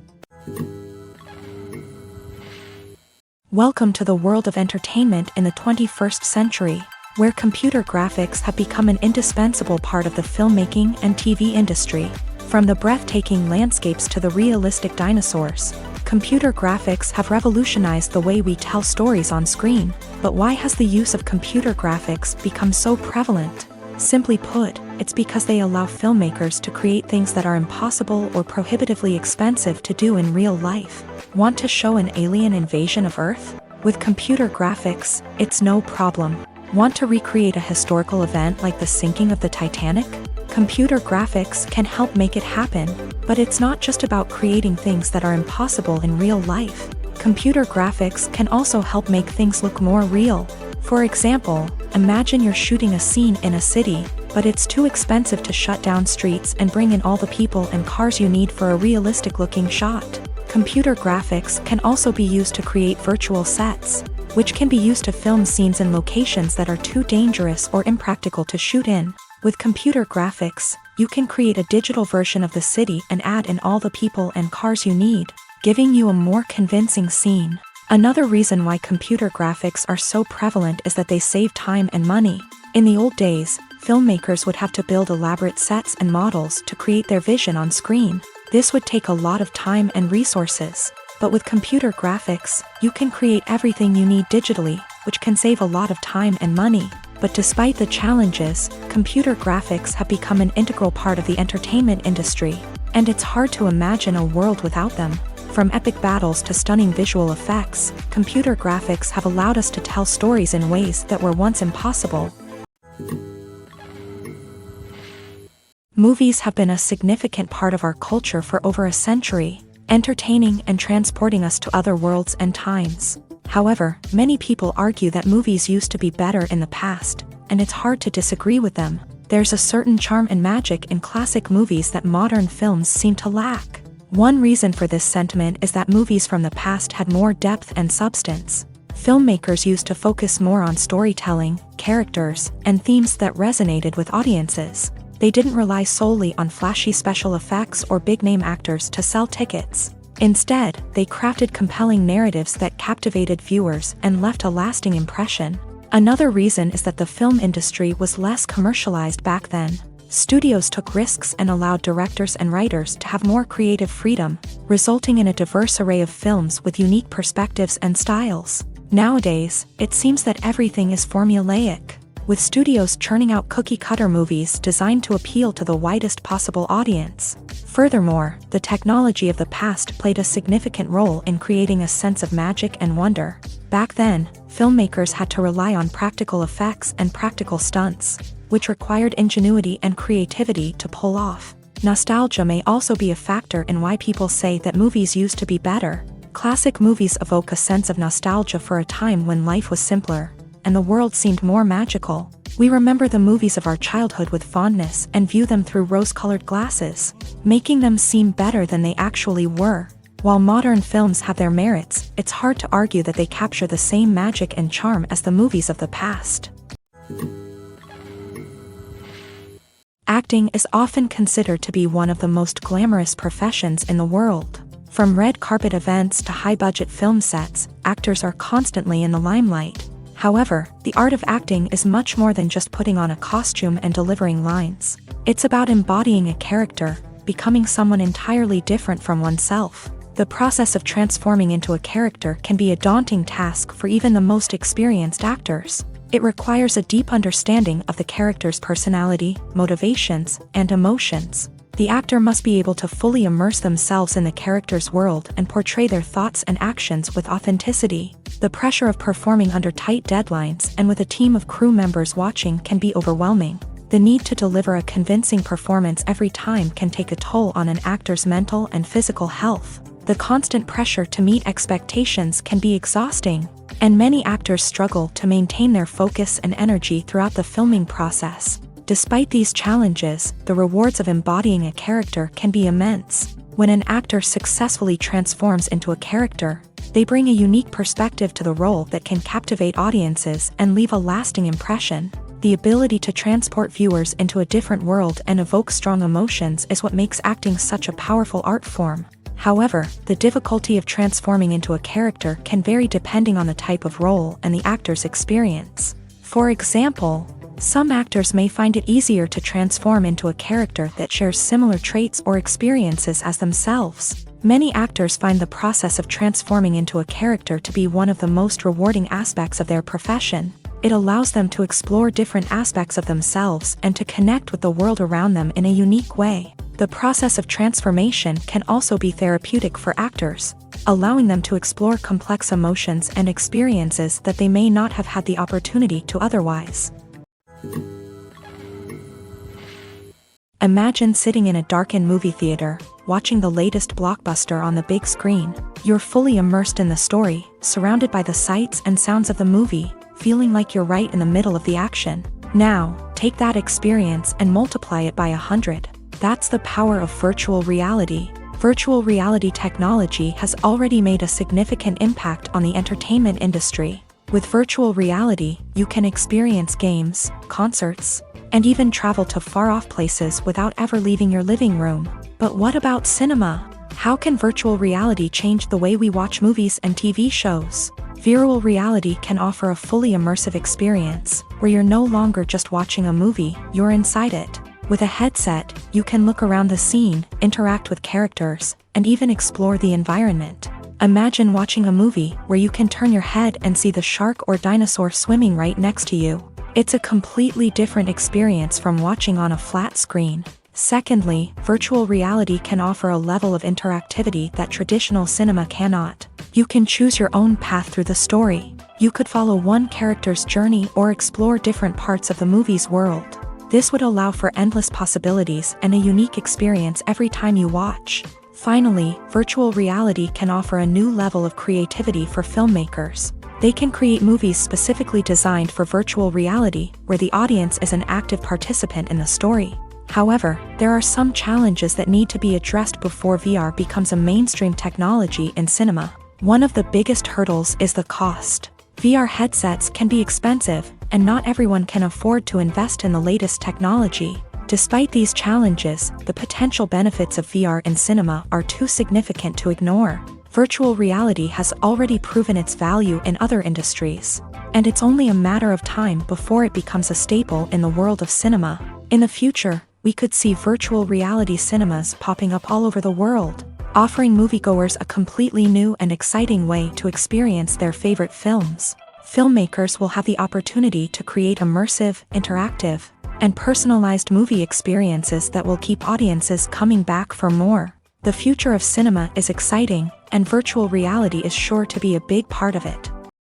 Welcome to the world of entertainment in the 21st century, where computer graphics have become an indispensable part of the filmmaking and TV industry. From the breathtaking landscapes to the realistic dinosaurs, computer graphics have revolutionized the way we tell stories on screen. But why has the use of computer graphics become so prevalent? Simply put, it's because they allow filmmakers to create things that are impossible or prohibitively expensive to do in real life. Want to show an alien invasion of Earth? With computer graphics, it's no problem. Want to recreate a historical event like the sinking of the Titanic? Computer graphics can help make it happen. But it's not just about creating things that are impossible in real life. Computer graphics can also help make things look more real. For example, imagine you're shooting a scene in a city, but it's too expensive to shut down streets and bring in all the people and cars you need for a realistic-looking shot. Computer graphics can also be used to create virtual sets, which can be used to film scenes in locations that are too dangerous or impractical to shoot in. With computer graphics, you can create a digital version of the city and add in all the people and cars you need, giving you a more convincing scene. Another reason why computer graphics are so prevalent is that they save time and money. In the old days, filmmakers would have to build elaborate sets and models to create their vision on screen. This would take a lot of time and resources. But with computer graphics, you can create everything you need digitally, which can save a lot of time and money. But despite the challenges, computer graphics have become an integral part of the entertainment industry, and it's hard to imagine a world without them. From epic battles to stunning visual effects, computer graphics have allowed us to tell stories in ways that were once impossible. Movies have been a significant part of our culture for over a century, entertaining and transporting us to other worlds and times. However, many people argue that movies used to be better in the past, and it's hard to disagree with them. There's a certain charm and magic in classic movies that modern films seem to lack. One reason for this sentiment is that movies from the past had more depth and substance. Filmmakers used to focus more on storytelling, characters, and themes that resonated with audiences. They didn't rely solely on flashy special effects or big-name actors to sell tickets. Instead, they crafted compelling narratives that captivated viewers and left a lasting impression. Another reason is that the film industry was less commercialized back then. Studios took risks and allowed directors and writers to have more creative freedom, resulting in a diverse array of films with unique perspectives and styles. Nowadays, it seems that everything is formulaic, with studios churning out cookie-cutter movies designed to appeal to the widest possible audience. Furthermore, the technology of the past played a significant role in creating a sense of magic and wonder. Back then, filmmakers had to rely on practical effects and practical stunts, which required ingenuity and creativity to pull off. Nostalgia may also be a factor in why people say that movies used to be better. Classic movies evoke a sense of nostalgia for a time when life was simpler, and the world seemed more magical. We remember the movies of our childhood with fondness and view them through rose-colored glasses, making them seem better than they actually were. While modern films have their merits, it's hard to argue that they capture the same magic and charm as the movies of the past. Acting is often considered to be one of the most glamorous professions in the world. From red carpet events to high-budget film sets, actors are constantly in the limelight. However, the art of acting is much more than just putting on a costume and delivering lines. It's about embodying a character, becoming someone entirely different from oneself. The process of transforming into a character can be a daunting task for even the most experienced actors. It requires a deep understanding of the character's personality, motivations, and emotions. The actor must be able to fully immerse themselves in the character's world and portray their thoughts and actions with authenticity. The pressure of performing under tight deadlines and with a team of crew members watching can be overwhelming. The need to deliver a convincing performance every time can take a toll on an actor's mental and physical health. The constant pressure to meet expectations can be exhausting, and many actors struggle to maintain their focus and energy throughout the filming process. Despite these challenges, the rewards of embodying a character can be immense. When an actor successfully transforms into a character, they bring a unique perspective to the role that can captivate audiences and leave a lasting impression. The ability to transport viewers into a different world and evoke strong emotions is what makes acting such a powerful art form. However, the difficulty of transforming into a character can vary depending on the type of role and the actor's experience. For example, some actors may find it easier to transform into a character that shares similar traits or experiences as themselves. Many actors find the process of transforming into a character to be one of the most rewarding aspects of their profession. It allows them to explore different aspects of themselves and to connect with the world around them in a unique way. The process of transformation can also be therapeutic for actors, allowing them to explore complex emotions and experiences that they may not have had the opportunity to otherwise. Imagine sitting in a darkened movie theater, watching the latest blockbuster on the big screen. You're fully immersed in the story, surrounded by the sights and sounds of the movie, feeling like you're right in the middle of the action. Now, take that experience and multiply it by 100. That's the power of virtual reality. Virtual reality technology has already made a significant impact on the entertainment industry. With virtual reality, you can experience games, concerts, and even travel to far-off places without ever leaving your living room. But what about cinema? How can virtual reality change the way we watch movies and TV shows? Virtual reality can offer a fully immersive experience, where you're no longer just watching a movie, you're inside it. With a headset, you can look around the scene, interact with characters, and even explore the environment. Imagine watching a movie where you can turn your head and see the shark or dinosaur swimming right next to you. It's a completely different experience from watching on a flat screen. Secondly, virtual reality can offer a level of interactivity that traditional cinema cannot. You can choose your own path through the story. You could follow one character's journey or explore different parts of the movie's world. This would allow for endless possibilities and a unique experience every time you watch. Finally, virtual reality can offer a new level of creativity for filmmakers. They can create movies specifically designed for virtual reality, where the audience is an active participant in the story. However, there are some challenges that need to be addressed before VR becomes a mainstream technology in cinema. One of the biggest hurdles is the cost. VR headsets can be expensive, and not everyone can afford to invest in the latest technology. Despite these challenges, the potential benefits of VR in cinema are too significant to ignore. Virtual reality has already proven its value in other industries, and it's only a matter of time before it becomes a staple in the world of cinema. In the future, we could see virtual reality cinemas popping up all over the world, offering moviegoers a completely new and exciting way to experience their favorite films. Filmmakers will have the opportunity to create immersive, interactive, and personalized movie experiences that will keep audiences coming back for more. The future of cinema is exciting, and virtual reality is sure to be a big part of it.